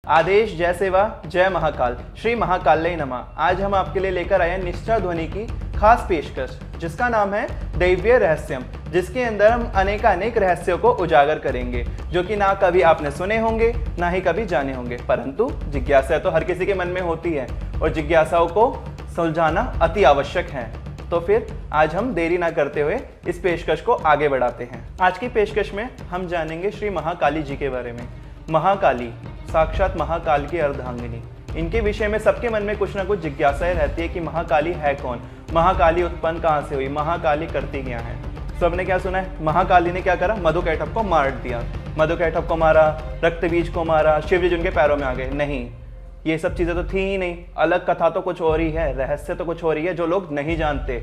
आदेश जय सेवा जय महाकाल, श्री महाकाल्य नमः। आज हम आपके लिए लेकर आए हैं निष्ठा ध्वनि की खास पेशकश जिसका नाम है दैवीय रहस्यम, जिसके अंदर हम अनेक रहस्यों को उजागर करेंगे जो कि ना कभी आपने सुने होंगे ना ही कभी जाने होंगे, परंतु जिज्ञासा तो हर किसी के मन में होती है और जिज्ञासाओं को सुलझाना अति आवश्यक है। तो फिर आज हम देरी ना करते हुए इस पेशकश को आगे बढ़ाते हैं। आज की पेशकश में हम जानेंगे श्री महाकाली जी के बारे में। महाकाली साक्षात महाकाल की अर्धांगिनी, इनके विषय में सबके मन में कुछ ना कुछ जिज्ञासाएं रहती है कि महाकाली है कौन, महाकाली उत्पन्न कहाँ से हुई, महाकाली करती क्या है। सबने क्या सुना है, महाकाली ने क्या करा, मधुकैटभ को मार दिया। मधुकैटभ को मारा, रक्तबीज को मारा, शिवजी उनके पैरों में आ गए। नहीं, ये सब चीजें तो थी ही नहीं। अलग कथा तो कुछ और ही है, रहस्य तो कुछ और ही है जो लोग नहीं जानते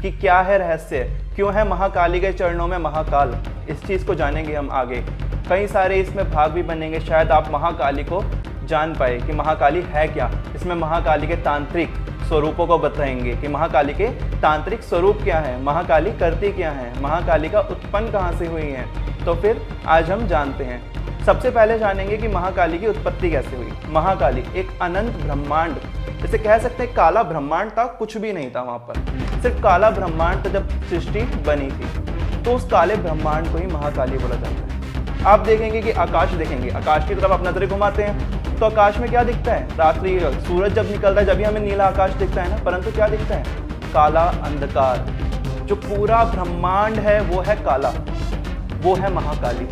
कि क्या है रहस्य, क्यों है महाकाली के चरणों में महाकाल। इस चीज को जानेंगे हम आगे। कई सारे इसमें भाग भी बनेंगे, शायद आप महाकाली को जान पाए कि महाकाली है क्या। इसमें महाकाली के तांत्रिक स्वरूपों को बताएंगे कि महाकाली के तांत्रिक स्वरूप क्या है, महाकाली करती क्या है, महाकाली का उत्पन्न कहाँ से हुई है। तो फिर आज हम जानते हैं। सबसे पहले जानेंगे कि महाकाली की उत्पत्ति कैसे हुई। महाकाली एक अनंत ब्रह्मांड, जैसे कह सकते हैं काला ब्रह्मांड था, कुछ भी नहीं था वहां पर, सिर्फ काला ब्रह्मांड जब सृष्टि बनी थी तो उस काले ब्रह्मांड को ही महाकाली बोला जाता है। आप देखेंगे कि आकाश देखेंगे, आकाश की तरफ आप नजरें घुमाते हैं तो आकाश में क्या दिखता है, रात्रि सूरज जब निकलता है जब भी हमें नीला आकाश दिखता है ना, परंतु क्या दिखता है, काला अंधकार। जो पूरा ब्रह्मांड है वो है काला, वो है महाकाली।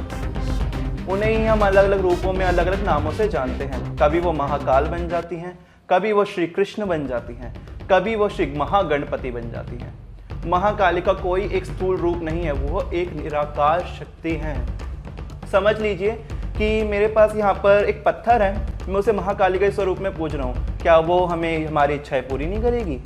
उन्हें ही हम अलग अलग रूपों में अलग अलग नामों से जानते हैं। कभी वो महाकाल बन जाती हैं, कभी वो श्री कृष्ण बन जाती हैं, कभी वो श्री महागणपति बन जाती हैं। महाकाली का कोई एक स्थूल रूप नहीं है, वो एक निराकार शक्ति है। समझ लीजिए कि मेरे पास यहाँ पर एक पत्थर है, मैं उसे महाकाली के स्वरूप में पूज रहा हूँ, क्या वो हमें हमारी इच्छाएं पूरी नहीं करेगी?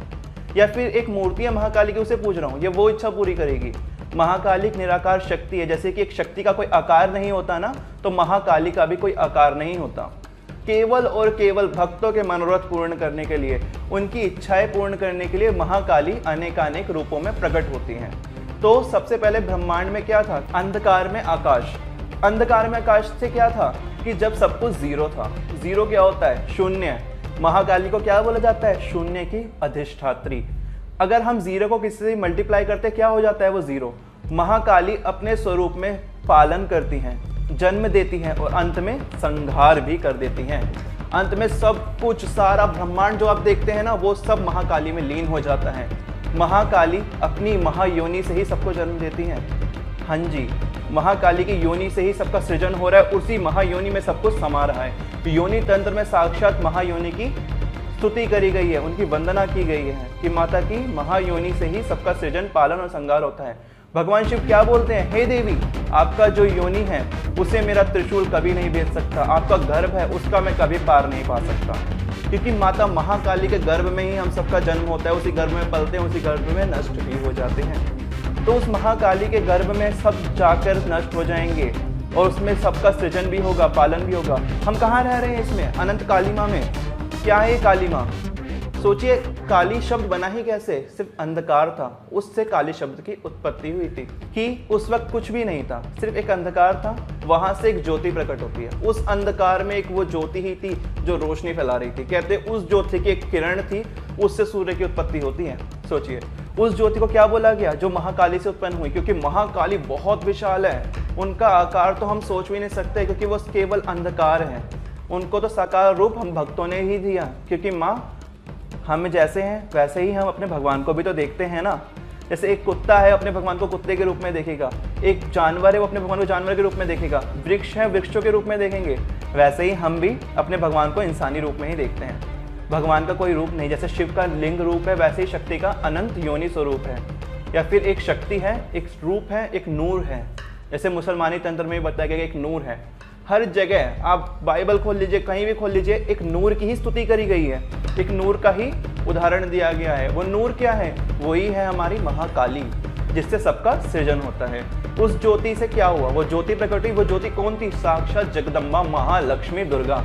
या फिर एक मूर्ति है महाकाली की, उसे पूज रहा हूँ, ये वो इच्छा पूरी करेगी? महाकाली एक निराकार शक्ति है। जैसे कि एक शक्ति का कोई आकार नहीं होता ना, तो महाकाली का भी कोई आकार नहीं होता। केवल और केवल भक्तों के मनोरथ पूर्ण करने के लिए, उनकी इच्छाएं पूर्ण करने के लिए महाकाली अनेकानेक रूपों में प्रकट होती हैं। तो सबसे पहले ब्रह्मांड में क्या था, अंधकार में आकाश। अंधकार में आकाश से क्या था कि जब सब कुछ जीरो था। जीरो क्या होता है, शून्य। महाकाली को क्या बोला जाता है, शून्य की अधिष्ठात्री। अगर हम जीरो को किसी से मल्टीप्लाई करते क्या हो जाता है, वो जीरो। महाकाली अपने स्वरूप में पालन करती हैं, जन्म देती हैं और अंत में संहार भी कर देती हैं। अंत में सब कुछ, सारा ब्रह्मांड जो आप देखते हैं ना, वो सब महाकाली में लीन हो जाता है। महाकाली अपनी महायोनि से ही सबको जन्म देती हैं। हाँ जी, महाकाली की योनि से ही सबका सृजन हो रहा है, उसी महायोनि में सब कुछ समा रहा है। योनि तंत्र में साक्षात महायोनि की स्तुति करी गई है, उनकी वंदना की गई है कि माता की महायोनि से ही सबका सृजन, पालन और संहार होता है। भगवान शिव क्या बोलते हैं, हे देवी, आपका जो योनि है उसे मेरा त्रिशूल कभी नहीं भेद सकता, आपका गर्भ है उसका मैं कभी पार नहीं पा सकता। क्योंकि माता महाकाली के गर्भ में ही हम सबका जन्म होता है, उसी गर्भ में पलते हैं, उसी गर्भ में नष्ट भी हो जाते हैं। तो उस महाकाली के गर्भ में सब जाकर नष्ट हो जाएंगे और उसमें सबका सृजन भी होगा, पालन भी होगा। हम कहाँ रह रहे हैं इसमें, अनंत कालीमा में। क्या है कालीमा? सोचिए, काली शब्द बना ही कैसे, सिर्फ अंधकार था, उससे काली शब्द की उत्पत्ति हुई थी। कि उस वक्त कुछ भी नहीं था, सिर्फ एक अंधकार था, वहां से एक ज्योति प्रकट होती है। उस अंधकार में एक वो ज्योति ही थी जो रोशनी फैला रही थी। कहते उस ज्योति की एक किरण थी, उससे सूर्य की उत्पत्ति होती है। सोचिए, उस ज्योति को क्या बोला गया, जो महाकाली से उत्पन्न हुई। क्योंकि महाकाली बहुत विशाल है, उनका आकार तो हम सोच भी नहीं सकते, क्योंकि वो केवल अंधकार है। उनको तो साकार रूप हम भक्तों ने ही दिया, क्योंकि माँ हम जैसे हैं वैसे ही हम अपने भगवान को भी तो देखते हैं ना। जैसे एक कुत्ता है, अपने भगवान को कुत्ते के रूप में देखेगा। एक जानवर है, वो अपने भगवान को जानवर के रूप में देखेगा। वृक्ष है, वृक्षों के रूप में देखेंगे। वैसे ही हम भी अपने भगवान को इंसानी रूप में ही देखते हैं। भगवान का कोई रूप नहीं, जैसे शिव का लिंग रूप है, वैसे ही शक्ति का अनंत योनि स्वरूप है। या फिर एक शक्ति है, एक रूप है, एक नूर है। जैसे मुसलमानी तंत्र में बताया गया कि एक नूर है। हर जगह आप बाइबल खोल लीजिए, कहीं भी खोल लीजिए, एक नूर की ही स्तुति करी गई है, एक नूर का ही उदाहरण दिया गया है। वो नूर क्या है, वही है हमारी महाकाली, जिससे सबका सृजन होता है। उस ज्योति से क्या हुआ, वो ज्योति प्रकट हुई। वो ज्योति कौन थी, साक्षात जगदम्बा महालक्ष्मी दुर्गा।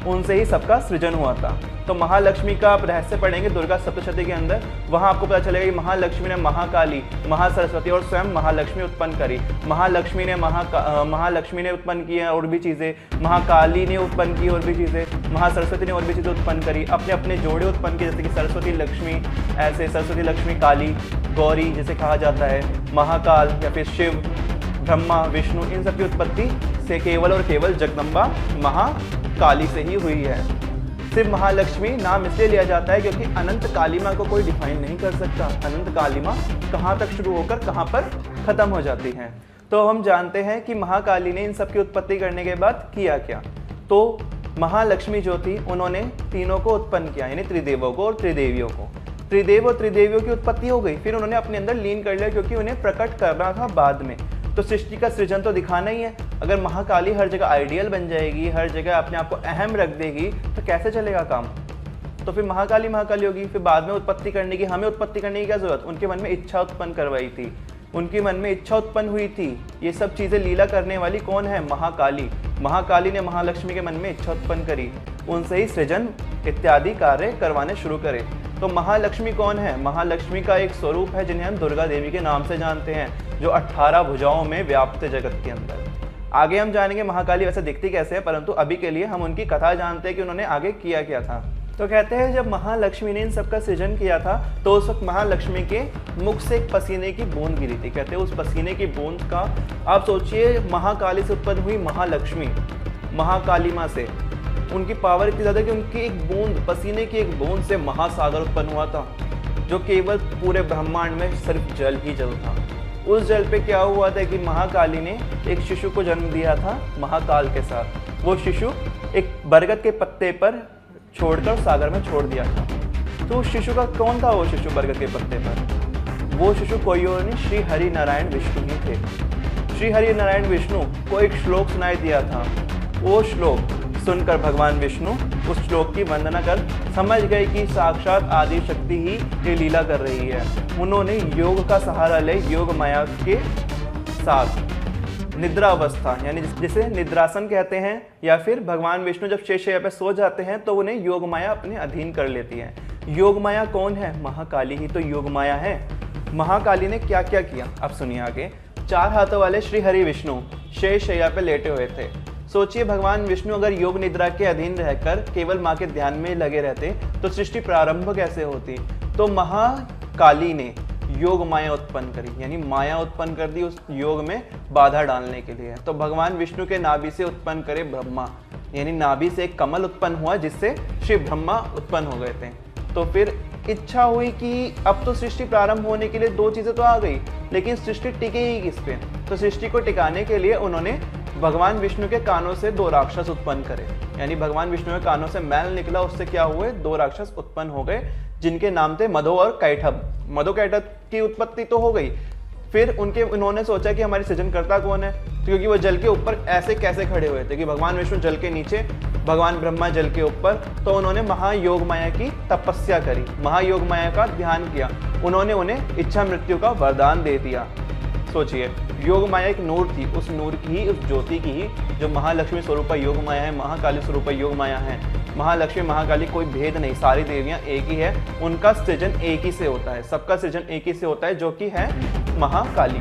उनसे ही सबका सृजन हुआ था। तो महालक्ष्मी का आप रहस्य पढ़ेंगे दुर्गा सप्तशती के अंदर, वहाँ आपको पता चलेगा कि महालक्ष्मी ने महाकाली, महासरस्वती और स्वयं महालक्ष्मी उत्पन्न करी। महालक्ष्मी ने उत्पन्न किया और भी चीज़ें, महाकाली ने उत्पन्न की और भी चीज़ें, महासरस्वती ने और भी चीज़ें उत्पन्न करी, अपने अपने जोड़े उत्पन्न किए, जैसे कि सरस्वती लक्ष्मी, ऐसे सरस्वती लक्ष्मी काली, गौरी जिसे कहा जाता है, महाकाल या फिर शिव, ब्रह्मा, विष्णु, इन सब की उत्पत्ति से केवल और केवल जगदम्बा महाकाली से ही हुई है। सिर्फ महालक्ष्मी नाम इसलिए लिया जाता है क्योंकि अनंत कालिमा को कोई डिफाइन नहीं कर सकता। अनंत कालिमा कहाँ तक शुरू होकर कहाँ पर खत्म हो जाती है। तो हम जानते हैं कि महाकाली ने इन सब की उत्पत्ति करने के बाद किया क्या। तो महालक्ष्मी जो थी उन्होंने तीनों को उत्पन्न किया, यानी त्रिदेवों को और त्रिदेवियों को। त्रिदेव और त्रिदेवियों की उत्पत्ति हो गई, फिर उन्होंने अपने अंदर लीन कर लिया क्योंकि उन्हें प्रकट करना था बाद में। तो सृष्टि का सृजन तो दिखाना ही है। अगर महाकाली हर जगह आइडियल बन जाएगी, हर जगह अपने आप को अहम रख देगी, तो कैसे चलेगा काम। तो फिर महाकाली महाकाली होगी, फिर बाद में उत्पत्ति करने की, हमें उत्पत्ति करने की क्या जरूरत। उनके मन में इच्छा उत्पन्न करवाई थी, उनके मन में इच्छा उत्पन्न हुई थी। ये सब चीज़ें लीला करने वाली कौन है, महाकाली। महाकाली ने महालक्ष्मी के मन में इच्छा उत्पन्न करी, उनसे ही सृजन इत्यादि कार्य करवाने शुरू करे। तो महालक्ष्मी कौन है, महालक्ष्मी का एक स्वरूप है जिन्हें हम दुर्गा देवी के नाम से जानते हैं, जो 18 भुजाओं में व्याप्त है जगत के अंदर। आगे हम जानेंगे महाकाली वैसे दिखती कैसे है, परंतु अभी के लिए हम उनकी कथा जानते हैं कि उन्होंने आगे किया क्या था। तो कहते हैं जब महालक्ष्मी ने इन सबका सृजन किया था तो उस वक्त महालक्ष्मी के मुख से एक पसीने की बूंद गिरी थी। कहते हैं उस पसीने की बूंद का, आप सोचिए महाकाली से उत्पन्न हुई महालक्ष्मी, महाकालिमा से उनकी पावर इतनी ज़्यादा कि उनकी एक बूंद, पसीने की एक बूंद से महासागर उत्पन्न हुआ था, जो केवल पूरे ब्रह्मांड में सिर्फ जल ही जल था। उस जल पे क्या हुआ था कि महाकाली ने एक शिशु को जन्म दिया था महाकाल के साथ। वो शिशु एक बरगद के पत्ते पर छोड़कर सागर में छोड़ दिया था। तो उस शिशु का कौन था वो शिशु बरगद के पत्ते पर? वो शिशु कोई और नहीं, श्री हरि नारायण विष्णु ही थे। श्री हरि नारायण विष्णु को एक श्लोक सुनाई दिया था। वो श्लोक सुनकर भगवान विष्णु उस श्लोक की वंदना कर समझ गए कि साक्षात आदि शक्ति ही ये लीला कर रही है। उन्होंने योग का सहारा ले योग माया के साथ निद्रा अवस्था, यानी जिसे निद्रासन कहते हैं, या फिर भगवान विष्णु जब शेषशय्या पे सो जाते हैं तो उन्हें योग माया अपने अधीन कर लेती है। योग माया कौन है? महाकाली ही तो योग माया है। महाकाली ने क्या क्या किया अब सुनिए आगे। 4 हाथों वाले श्री हरि विष्णु शेषशय्या पे लेटे हुए थे। सोचिए भगवान विष्णु अगर योग निद्रा के अधीन रहकर केवल माँ के ध्यान में लगे रहते तो सृष्टि प्रारंभ कैसे होती। तो महाकाली ने योग माया उत्पन्न करी, यानी माया उत्पन्न कर दी उस योग में बाधा डालने के लिए। तो भगवान विष्णु के नाभि से उत्पन्न करे ब्रह्मा, यानी नाभि से एक कमल उत्पन्न हुआ जिससे शिव ब्रह्मा उत्पन्न हो गए थे। तो फिर इच्छा हुई कि अब तो सृष्टि प्रारंभ होने के लिए 2 चीजें तो आ गई, लेकिन सृष्टि टिकेगी किस पे। तो सृष्टि को टिकाने के लिए उन्होंने भगवान विष्णु के कानों से 2 राक्षस उत्पन्न करे, यानी भगवान विष्णु के कानों से मैल निकला, उससे क्या हुए 2 राक्षस उत्पन्न हो गए जिनके नाम थे मधो और कैटभ। मधो कैटभ की उत्पत्ति तो हो गई, फिर उन्होंने सोचा कि हमारी सृजनकर्ता कौन है, तो क्योंकि वो जल के ऊपर ऐसे कैसे खड़े हुए थे कि भगवान विष्णु जल के नीचे, भगवान ब्रह्मा जल के ऊपर, तो उन्होंने महायोग माया की तपस्या करी, महायोग माया का ध्यान किया, उन्होंने उन्हें इच्छा मृत्यु का वरदान दे दिया। सोचिए योग माया एक नूर थी, उस नूर की ही, उस ज्योति की ही जो महालक्ष्मी स्वरूपा योग माया है, महाकाली स्वरूपा योग माया है। महालक्ष्मी महाकाली कोई भेद नहीं, सारी देवियां एक ही है, उनका सृजन एक ही से होता है, सबका सृजन एक ही से होता है जो कि है महाकाली।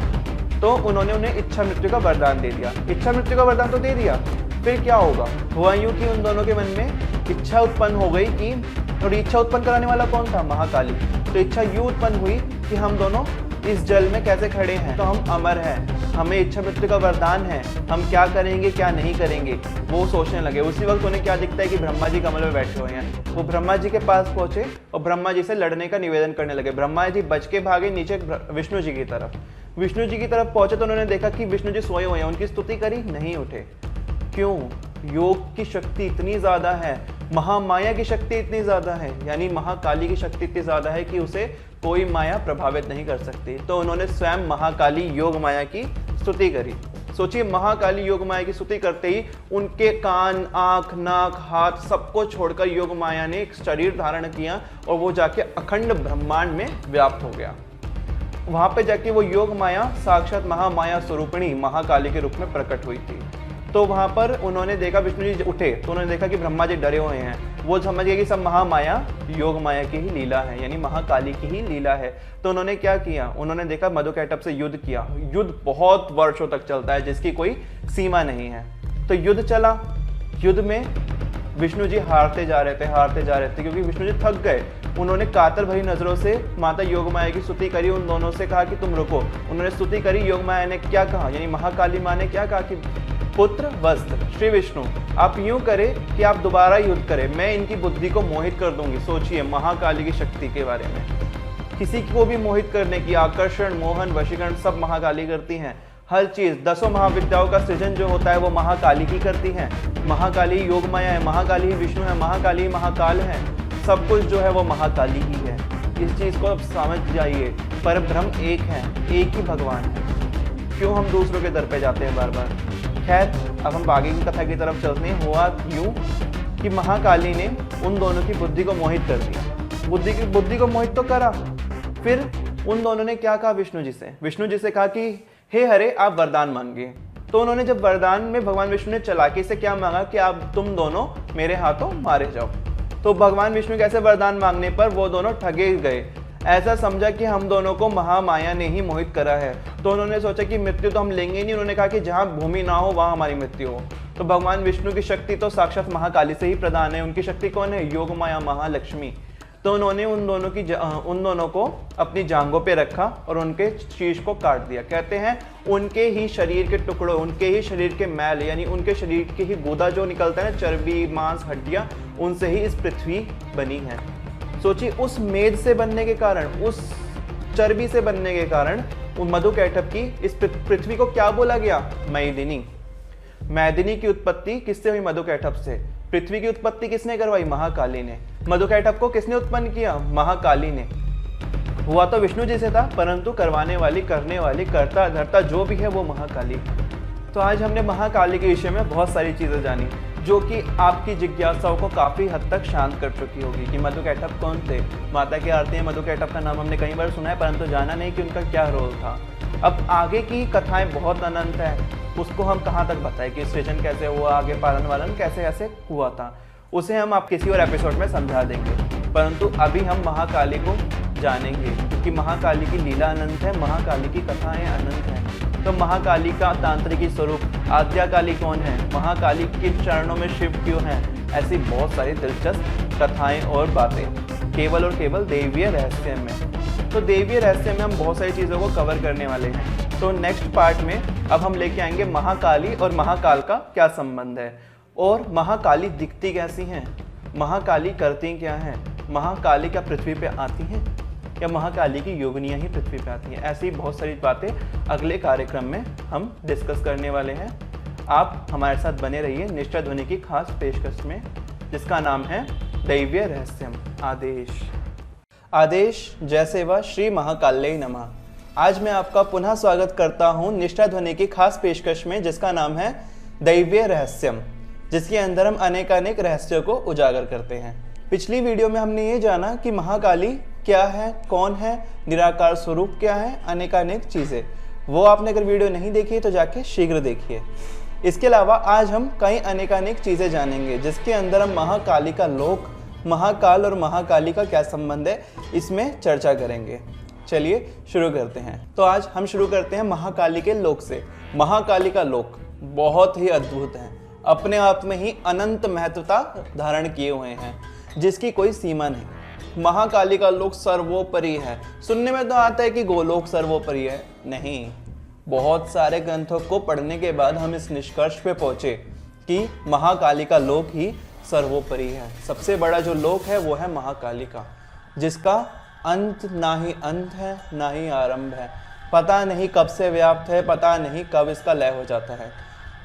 तो उन्होंने उन्हें इच्छा मृत्यु का वरदान दे दिया। इच्छा मृत्यु का वरदान तो दे दिया, फिर क्या होगा? हुआ यूं कि उन दोनों के मन में इच्छा उत्पन्न हो गई कि, और इच्छा उत्पन्न कराने वाला कौन था? महाकाली। तो इच्छा यूं उत्पन्न हुई कि हम दोनों इस जल में कैसे खड़े हैं, तो हम अमर हैं, हमें इच्छा मृत्यु का वरदान है, हम क्या करेंगे क्या नहीं करेंगे, वो सोचने लगे। उसी वक्त उन्हें क्या दिखता है कि ब्रह्मा जी कमल में बैठे हुए हैं। वो ब्रह्मा जी के पास पहुंचे और ब्रह्मा जी से लड़ने का निवेदन करने लगे। ब्रह्मा जी बच के भागे नीचे विष्णु जी की तरफ। विष्णु जी की तरफ पहुंचे तो उन्होंने देखा कि विष्णु जी सोए हुए हैं, उनकी स्तुति करी, नहीं उठे। क्यों? योग की शक्ति इतनी ज्यादा है, महामाया की शक्ति इतनी ज्यादा है, यानी महाकाली की शक्ति इतनी ज्यादा है कि उसे कोई माया प्रभावित नहीं कर सकती। तो उन्होंने स्वयं महाकाली योग माया की स्तुति करी। सोचिए महाकाली योग माया की स्तुति करते ही उनके कान, आंख, नाक, हाथ सबको छोड़कर योग माया ने एक शरीर धारण किया और वो जाके अखंड ब्रह्मांड में व्याप्त हो गया। वहां पे जाके वो योग माया साक्षात महामाया स्वरूपिणी महाकाली के रूप में प्रकट हुई थी। तो वहाँ पर उन्होंने देखा, विष्णु जी उठे तो उन्होंने देखा कि ब्रह्मा जी डरे हुए हैं। वो समझ गए कि सब महामाया योग माया की ही लीला है, यानी महाकाली की ही लीला है। तो उन्होंने क्या किया, उन्होंने देखा मधुकैटभ से युद्ध किया। युद्ध बहुत वर्षों तक चलता है जिसकी कोई सीमा नहीं है। तो युद्ध चला, युद्ध में विष्णु जी हारते जा रहे थे क्योंकि विष्णु जी थक गए। उन्होंने कातर भरी नजरों से माता योगमाया की स्तुति करी, उन दोनों से कहा कि तुम रुको। उन्होंने स्तुति करी, योगमाया ने क्या कहा, यानी महाकाली माँ ने क्या कहा कि पुत्र वस्त्र श्री विष्णु आप यूं करें कि आप दोबारा युद्ध करें, मैं इनकी बुद्धि को मोहित कर दूंगी। सोचिए महाकाली की शक्ति के बारे में, किसी को भी मोहित करने की, आकर्षण, मोहन, वशीकरण सब महाकाली करती हैं। हर चीज, 10 महाविद्याओं का सृजन जो होता है वो महाकाली की करती है। महाकाली योग माया है, महाकाली ही विष्णु है, महाकाली ही महाकाल है, सब कुछ जो है वो महाकाली ही है। इस चीज को अब समझ जाइए, पर ब्रह्म एक है, एक ही भगवान है। क्यों हम दूसरों के दर पे जाते हैं बार बार। खैर, अब हम आगे की कथा की तरफ चलते हैं। हुआ यूं कि महाकाली ने उन दोनों की बुद्धि को मोहित कर दिया। बुद्धि को मोहित तो करा, फिर उन दोनों ने क्या कहा विष्णु जी से कहा कि हे हरे आप वरदान मांगिए। तो उन्होंने जब वरदान में भगवान विष्णु ने चालाकी से क्या मांगा कि आप तुम दोनों मेरे हाथों मारे जाओ। तो भगवान विष्णु कैसे वरदान मांगने पर वो दोनों ठगे गए। ऐसा समझा कि हम दोनों को महामाया ने ही मोहित करा है। तो उन्होंने सोचा कि मृत्यु तो हम लेंगे नहीं। उन्होंने कहा कि जहाँ भूमि ना हो वहाँ हमारी मृत्यु हो। तो भगवान विष्णु की शक्ति तो साक्षात महाकाली से ही प्रदान है। उनकी शक्ति कौन है, योग माया महालक्ष्मी। तो उन्होंने उन दोनों को अपनी जांघों पे रखा और उनके शीश को काट दिया। कहते हैं उनके ही शरीर के टुकड़ों, उनके ही शरीर के मैल, यानी उनके शरीर के ही गुदा जो निकलता है ना, चर्बी, मांस, हड्डियां, उनसे ही इस पृथ्वी बनी है। सोचिए, उस मेद से बनने के कारण, उस चर्बी से बनने के कारण मधुकैटभ की इस पृथ्वी को क्या बोला गया, मैदिनी। मैदिनी की उत्पत्ति किससे हुई, मधुकैटभ से। पृथ्वी की उत्पत्ति किसने करवाई, महाकाली ने। मधुकैटभ को किसने उत्पन्न किया, महाकाली ने। हुआ तो विष्णु जी से था, परंतु करवाने वाली, करने वाली, करता धरता जो भी है वो महाकाली। तो आज हमने महाकाली के विषय में बहुत सारी चीजें जानी जो कि आपकी जिज्ञासाओं को काफी हद तक शांत कर चुकी होगी कि मधुकैटभ कौन थे। माता की आरती में मधुकैटभ का नाम हमने कई बार सुना है, परंतु जाना नहीं कि उनका क्या रोल था। अब आगे की कथाएं बहुत अनंत है, उसको हम कहाँ तक बताएं कि सृजन कैसे हुआ, आगे पालन वालन कैसे कैसे हुआ था, उसे हम आप किसी और एपिसोड में समझा देंगे। परंतु अभी हम महाकाली को जानेंगे क्योंकि महाकाली की लीला अनंत है, महाकाली की कथाएं अनंत हैं। तो महाकाली का तांत्रिकी स्वरूप, आद्याकाली कौन है, महाकाली के चरणों में शिव क्यों हैं, ऐसी बहुत सारी दिलचस्प कथाएं और बातें केवल और केवल दैवीय रहस्य में। तो दैवीय रहस्य में हम बहुत सारी चीज़ों को कवर करने वाले हैं। तो नेक्स्ट पार्ट में अब हम लेके आएंगे महाकाली और महाकाल का क्या संबंध है, और महाकाली दिखती कैसी हैं, महाकाली करती क्या हैं, महाकाली क्या पृथ्वी पे आती हैं या महाकाली की योगिनियाँ ही पृथ्वी पे आती हैं। ऐसी बहुत सारी बातें अगले कार्यक्रम में हम डिस्कस करने वाले हैं। आप हमारे साथ बने रहिए निष्ठा ध्वनि की खास पेशकश में, जिसका नाम है दैवीय रहस्यम। आदेश जय सेवा श्री महाकाल्यै नमः। आज मैं आपका पुनः स्वागत करता हूं निष्ठा ध्वनि की खास पेशकश में, जिसका नाम है दैवीय रहस्यम, जिसके अंदर हम अनेकानेक रहस्यों को उजागर करते हैं। पिछली वीडियो में हमने ये जाना कि महाकाली क्या है, कौन है, निराकार स्वरूप क्या है, अनेकानेक चीज़ें। वो आपने अगर वीडियो नहीं देखी तो जाके शीघ्र देखिए। इसके अलावा आज हम कई अनेकानेक चीज़ें जानेंगे जिसके अंदर हम महाकाली का लोक, महाकाल और महाकाली का क्या संबंध है, इसमें चर्चा करेंगे। चलिए शुरू करते हैं। तो आज हम शुरू करते हैं महाकाली के लोक से। महाकाली का लोक बहुत ही अद्भुत है, अपने आप में ही अनंत महत्वता धारण किए हुए हैं, जिसकी कोई सीमा नहीं। महाकाली का लोक सर्वोपरि है। सुनने में तो आता है कि गोलोक सर्वोपरि है, नहीं। बहुत सारे ग्रंथों को पढ़ने के बाद हम इस निष्कर्ष पे पहुंचे कि महाकाली का लोक ही सर्वोपरि है। सबसे बड़ा जो लोक है वो है महाकाली का, जिसका अंत ना ही अंत है ना ही आरंभ है। पता नहीं कब से व्याप्त है, पता नहीं कब इसका लय हो जाता है,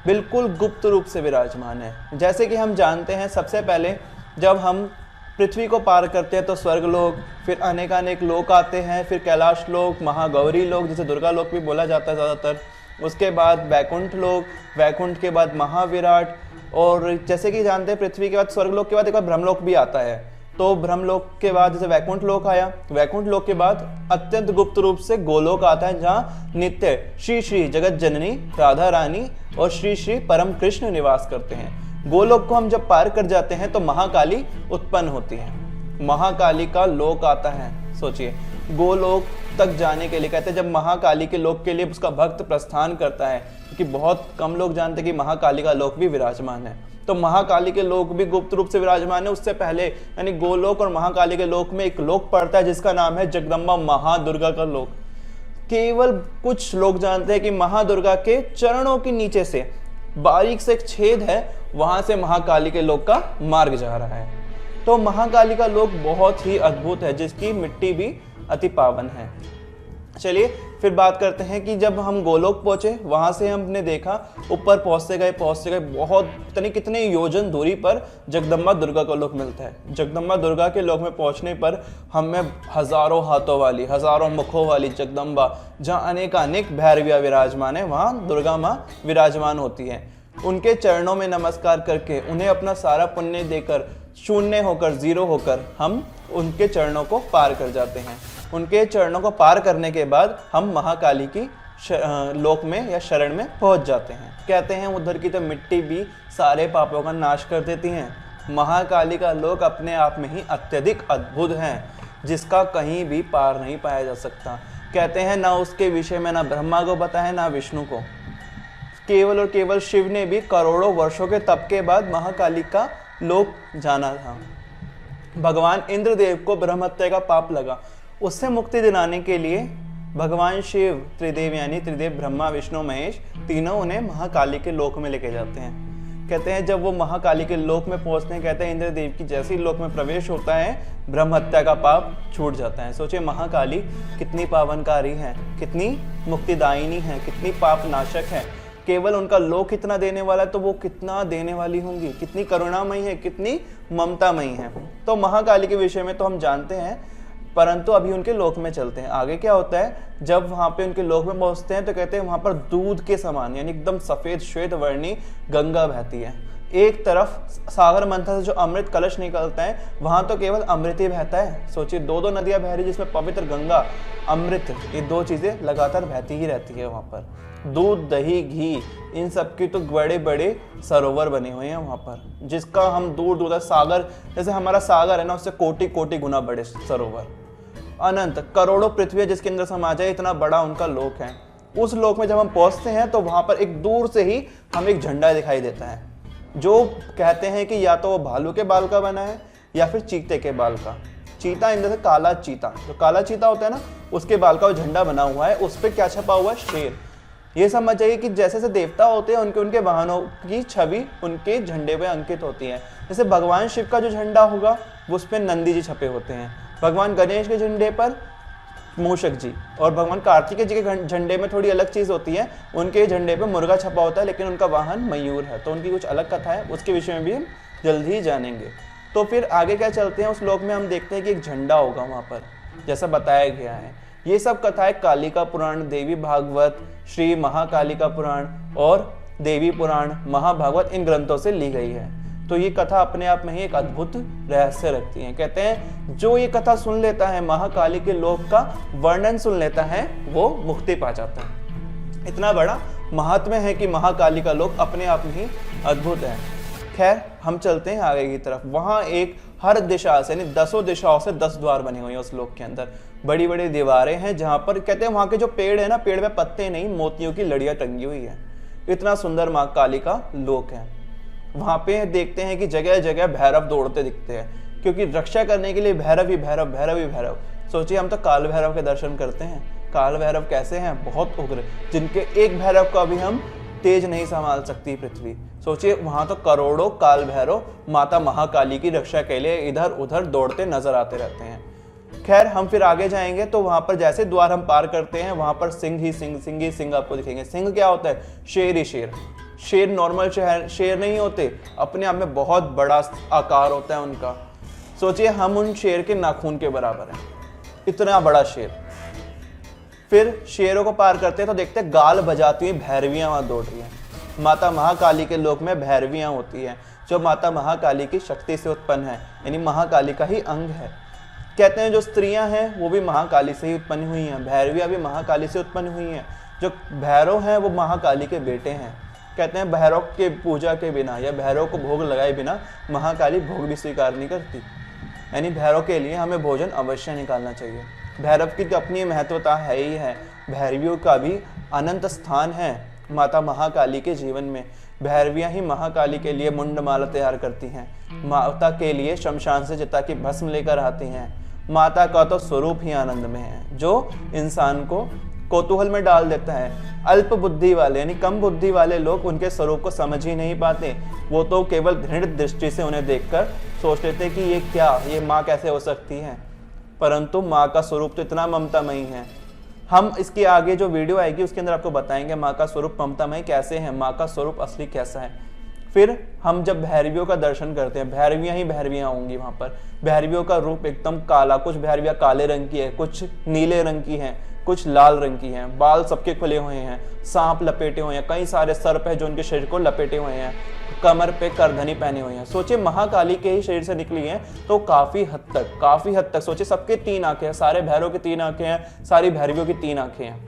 बिल्कुल गुप्त रूप से विराजमान है। जैसे कि हम जानते हैं, सबसे पहले जब हम पृथ्वी को पार करते हैं तो स्वर्ग लोक, फिर अनेकानेक लोक आते हैं, फिर कैलाश लोक, महागौरी लोक जिसे दुर्गा लोक भी बोला जाता है ज़्यादातर, उसके बाद वैकुंठ लोक, वैकुंठ के बाद महाविराट, और जैसे कि जानते हैं पृथ्वी के बाद स्वर्ग लोक के बाद एक बार ब्रह्मलोक भी आता है। तो ब्रह्मलोक के बाद जैसे वैकुंठ लोक आया, वैकुंठ लोक के बाद अत्यंत गुप्त रूप से गोलोक आता है, जहाँ नित्य श्री श्री जगत जननी राधा रानी और श्री श्री परम कृष्ण निवास करते हैं। गोलोक को हम जब पार कर जाते हैं तो महाकाली उत्पन्न होती है, महाकाली का लोक आता है। सोचिए, गोलोक तक जाने के लिए कहते हैं जब महाकाली के लोक के लिए उसका भक्त प्रस्थान करता है, क्योंकि बहुत कम लोग जानते हैं कि महाकाली का लोक भी विराजमान है, तो महाकाली के लोक भी गुप्त रूप से विराजमान है। उससे पहले यानी गोलोक और महाकाली के लोक में एक लोक पड़ता है जिसका नाम है जगदम्बा महादुर्गा का लोक। केवल कुछ लोग जानते हैं कि महादुर्गा के चरणों के नीचे से बारीक से एक छेद है, वहां से महाकाली के लोक का मार्ग जा रहा है। तो महाकाली का लोक बहुत ही अद्भुत है, जिसकी मिट्टी भी अति पावन है। चलिए फिर बात करते हैं कि जब हम गोलोक पहुंचे, वहां से हमने देखा ऊपर पहुंचते गए बहुत कितने योजन दूरी पर जगदम्बा दुर्गा का लोक मिलता है। जगदम्बा दुर्गा के लोक में पहुंचने पर हमें हजारों हाथों वाली, हजारों मुखों वाली जगदम्बा, जहाँ अनेक भैरवियाँ विराजमान है, वहाँ दुर्गा माँ विराजमान होती है। उनके चरणों में नमस्कार करके, उन्हें अपना सारा पुण्य देकर, शून्य होकर, जीरो होकर हम उनके चरणों को पार कर जाते हैं। उनके चरणों को पार करने के बाद हम महाकाली की लोक में या शरण में पहुंच जाते हैं। कहते हैं उधर की तो मिट्टी भी सारे पापों का नाश कर देती हैं। महाकाली का लोक अपने आप में ही अत्यधिक अद्भुत है, जिसका कहीं भी पार नहीं पाया जा सकता। कहते हैं ना उसके विषय में ना ब्रह्मा को पता है ना विष्णु को, केवल और केवल शिव ने भी करोड़ों वर्षों के तप के बाद महाकाली का लोक जाना था। भगवान इंद्रदेव को ब्रह्म हत्या का पाप लगा, उससे मुक्ति दिलाने के लिए भगवान शिव त्रिदेव यानी त्रिदेव ब्रह्मा विष्णु महेश तीनों उन्हें महाकाली के लोक में लेके जाते हैं। कहते हैं जब वो महाकाली के लोक में पहुंचते हैं, कहते हैं इंद्रदेव की जैसे ही लोक में प्रवेश होता है ब्रह्म हत्या का पाप छूट जाता है। सोचिए महाकाली कितनी पावनकारी है, कितनी मुक्तिदायिनी है, कितनी पाप नाशक है। केवल उनका लोक इतना देने वाला है तो वो कितना देने वाली होंगी, कितनी करुणामयी है, कितनी ममतामयी है। तो महाकाली के विषय में तो हम जानते हैं, परंतु अभी उनके लोक में चलते हैं। आगे क्या होता है, जब वहां पे उनके लोक में पहुंचते हैं तो कहते हैं वहां पर दूध के समान यानी एकदम सफेद श्वेत वर्णी गंगा बहती है। एक तरफ सागर मंथन से जो अमृत कलश निकलता है, वहां तो केवल अमृत ही बहता है। सोचिए दो नदियां बह रही जिसमें पवित्र गंगा अमृत, ये दो चीजें लगातार बहती ही रहती है। वहां पर दूध दही घी इन सब की तो बड़े बड़े सरोवर बने हुए हैं वहां पर, जिसका हम दूर दूर तक सागर, जैसे हमारा सागर है ना, उससे कोटि कोटि गुना बड़े सरोवर, अनंत करोड़ों पृथ्वी जिसके अंदर समा जाए, इतना बड़ा उनका लोक है। उस लोक में जब हम पहुंचते हैं तो वहां पर एक दूर से ही हमें एक झंडा दिखाई देता है, जो कहते हैं कि या तो वो भालू के बाल का बना है या फिर चीते के बाल का। चीता इन से काला चीता, जो काला चीता होता है ना, उसके बाल का वो झंडा बना हुआ है। उस पर क्या छपा हुआ है, शेर। ये समझ जाइए कि जैसे जैसे देवता होते हैं उनके वाहनों की छवि उनके झंडे पे अंकित होती है। जैसे भगवान शिव का जो झंडा होगा वो उस पर नंदी जी छपे होते हैं, भगवान गणेश के झंडे पर मूषक जी, और भगवान कार्तिकेय जी के झंडे में थोड़ी अलग चीज होती है, उनके झंडे पे मुर्गा छपा होता है, लेकिन उनका वाहन मयूर है। तो उनकी कुछ अलग कथा है, उसके विषय में भी हम जल्द ही जानेंगे। तो फिर आगे क्या चलते हैं, उस लोक में हम देखते हैं कि एक झंडा होगा वहां पर, जैसा बताया गया है। ये सब कथाएं कालिका पुराण, देवी भागवत, श्री महाकालिका पुराण और देवी पुराण, महाभागवत इन ग्रंथों से ली गई है। तो ये कथा अपने आप में ही एक अद्भुत रहस्य रखती है। कहते हैं जो ये कथा सुन लेता है, महाकाली के लोक का वर्णन सुन लेता है, वो मुक्ति पा जाता है। इतना बड़ा महात्म्य है कि महाकाली का लोक अपने आप में ही अद्भुत है। खैर हम चलते हैं आगे की तरफ। वहां एक हर दिशा से यानी 10 दिशाओं से 10 द्वार बने हुए हैं उस लोक के अंदर। बड़ी बड़ी दीवारें हैं जहां पर कहते हैं वहां के जो पेड़ है ना, पेड़ में पत्ते नहीं, मोतियों की लड़ियां टंगी हुई है। इतना सुंदर महाकाली का लोक है। वहां पे देखते हैं कि जगह जगह भैरव दौड़ते दिखते हैं, क्योंकि रक्षा करने के लिए भैरव ही भैरव, भैरव ही भैरव। सोचिए हम तो काल भैरव के दर्शन करते हैं। काल भैरव कैसे हैं, बहुत उग्र, जिनके एक भैरव को अभी हम तेज नहीं संभाल सकती पृथ्वी। सोचिए वहां तो करोड़ों काल भैरव माता महाकाली की रक्षा के लिए इधर उधर दौड़ते नजर आते रहते हैं। खैर हम फिर आगे जाएंगे तो वहां पर जैसे द्वार हम पार करते हैं, वहां पर सिंह ही सिंह आपको दिखेंगे। सिंह क्या होता है, शेर ही शेर। शेर नॉर्मल शेर नहीं होते, अपने आप में बहुत बड़ा आकार होता है उनका। सोचिए हम उन शेर के नाखून के बराबर हैं, इतना बड़ा शेर। फिर शेरों को पार करते हैं तो देखते हैं गाल बजाती हुई भैरवियां वहां दौड़ रही हैं। माता महाकाली के लोक में भैरवियां होती हैं। जो माता महाकाली की शक्ति से उत्पन्न है, यानी महाकाली का ही अंग है। कहते हैं जो स्त्रियां हैं वो भी महाकाली से ही उत्पन्न हुई हैं, भैरवियाँ भी महाकाली से उत्पन्न हुई हैं। जो भैरव हैं वो महाकाली के बेटे हैं। कहते हैं भैरव के पूजा के बिना या भैरव को भोग लगाए बिना महाकाली भोग भी स्वीकार नहीं करती, यानी भैरव के लिए हमें भोजन अवश्य निकालना चाहिए। भैरव की तो अपनी महत्वता है ही है, भैरवियों का भी अनंत स्थान है माता महाकाली के जीवन में। भैरवियाँ ही महाकाली के लिए मुंडमाला तैयार करती हैं, माता के लिए शमशान से चिता की भस्म लेकर आती हैं। माता का तो स्वरूप ही आनंद में है, जो इंसान को कौतूहल में डाल देता है। अल्प बुद्धि वाले यानी कम बुद्धि वाले लोग उनके स्वरूप को समझ ही नहीं पाते। वो तो केवल घृणित दृष्टि से उन्हें देखकर सोच लेते कि ये क्या, ये माँ कैसे हो सकती है, परंतु माँ का स्वरूप तो इतना ममतामयी है। हम इसके आगे जो वीडियो आएगी उसके अंदर आपको बताएंगे माँ का स्वरूप ममतामयी कैसे है, माँ का स्वरूप असली कैसा है। फिर हम जब भैरवियों का दर्शन करते हैं, भैरवियाँ ही भैरवियाँ होंगी वहाँ पर। भैरवियों का रूप एकदम काला, कुछ भैरवियाँ काले रंग की है, कुछ नीले रंग की हैं, कुछ लाल रंग की हैं, बाल सबके खुले हुए हैं, सांप लपेटे हुए हैं, कई सारे सर्प है जो उनके शरीर को लपेटे हुए हैं, कमर पे करधनी पहने हुए हैं। सोचिए महाकाली के ही शरीर से निकली हैं तो काफी हद तक सोचिए सबके 3 आंखें हैं, सारे भैरव की 3 आंखें हैं, सारी भैरवियों की 3 आंखें हैं,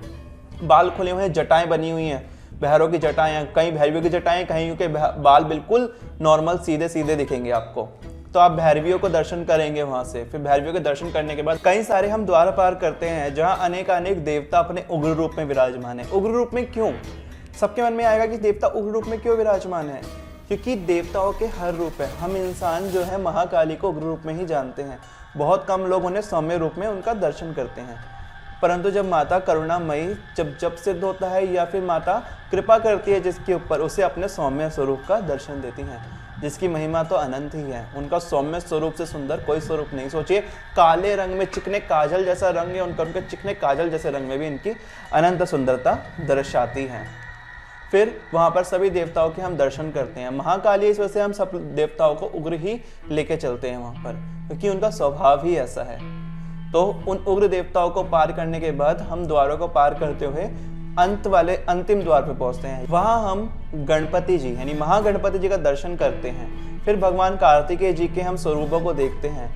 बाल खुले हुए हैं, जटाएं बनी हुई हैं, भैरव की जटाएं हैं, कई भैरवियों की जटाएं, कहीं के बाल बिल्कुल नॉर्मल सीधे सीधे दिखेंगे आपको। तो आप भैरवियों को दर्शन करेंगे वहां से। फिर भैरवियों के दर्शन करने के बाद कई सारे हम द्वार पार करते हैं जहां अनेक देवता अपने उग्र रूप में विराजमान है। उग्र रूप में क्यों? सबके मन में आएगा कि देवता उग्र रूप में क्यों विराजमान है, क्योंकि देवताओं के हर रूप है। हम इंसान जो है महाकाली को उग्र रूप में ही जानते हैं, बहुत कम लोग उन्हें सौम्य रूप में उनका दर्शन करते हैं। परंतु जब माता करुणामयी जब सिद्ध होता है या फिर माता कृपा करती है जिसके ऊपर, उसे अपने सौम्य स्वरूप का दर्शन देती हैं, जिसकी महिमा तो अनंत ही है। उनका सौम्य स्वरूप से सुंदर कोई स्वरूप नहीं। सोचिए काले रंग में चिकने काजल जैसा रंग है उनके चिकने काजल जैसे रंग में भी इनकी अनंत सुंदरता दर्शाती है। फिर वहां पर सभी देवताओं के हम दर्शन करते हैं। महाकाली इस वजह से हम सब देवताओं को उग्र ही लेके चलते हैं वहां पर, क्योंकि उनका स्वभाव ही ऐसा है। तो उन उग्र देवताओं को पार करने के बाद हम द्वारों को पार करते हुए अंत वाले अंतिम द्वार पे पहुंचते हैं। वहां हम गणपति जी यानी महागणपति जी का दर्शन करते हैं। फिर भगवान कार्तिकेय जी के हम स्वरूपों को देखते हैं।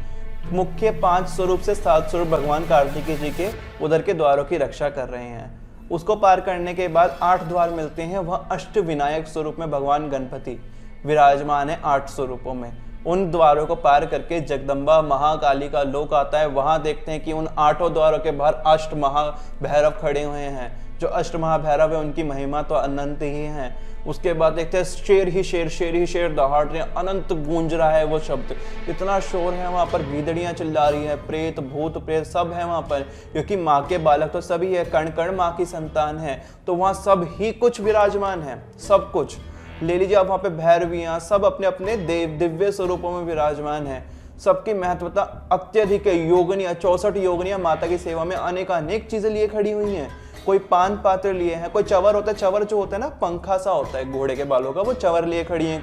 मुख्य 5 स्वरूप से 7 स्वरूप भगवान कार्तिकेय जी के उधर के द्वारों की रक्षा कर रहे हैं। उसको पार करने के बाद 8 द्वार मिलते हैं। वह अष्ट विनायक स्वरूप में भगवान गणपति विराजमान है 8 स्वरूपों में। उन द्वारों को पार करके जगदम्बा महाकाली का लोक आता है। वहां देखते हैं कि उन 8 द्वारों के बाहर अष्ट महाभैरव खड़े हुए हैं। जो अष्ट महाभैरव है उनकी महिमा तो अनंत ही है। उसके बाद देखते हैं शेर ही शेर दहाड़ रहे हैं, अनंत गूंज रहा है वो शब्द, इतना शोर है वहां पर, गीदड़ियां चिल्ला रही है, प्रेत भूत प्रेत सब है वहां पर, क्योंकि माँ के बालक तो सभी है, कण कण माँ की संतान है, तो वहां सब ही कुछ विराजमान है। सब कुछ ले लीजिए आप, वहां पे भैरवियां सब अपने अपने दिव्य स्वरूपों में विराजमान है। सबकी महत्वता अत्यधिक है। योगनियां 64 योगनियां माता की सेवा में अनेक चीजें लिए खड़ी हुई हैं। कोई पान पात्र लिए हैं, कोई चवर होता है, चवर जो होता है ना पंखा सा होता है घोड़े के बालों का, वो चवर लिए खड़ी हैं।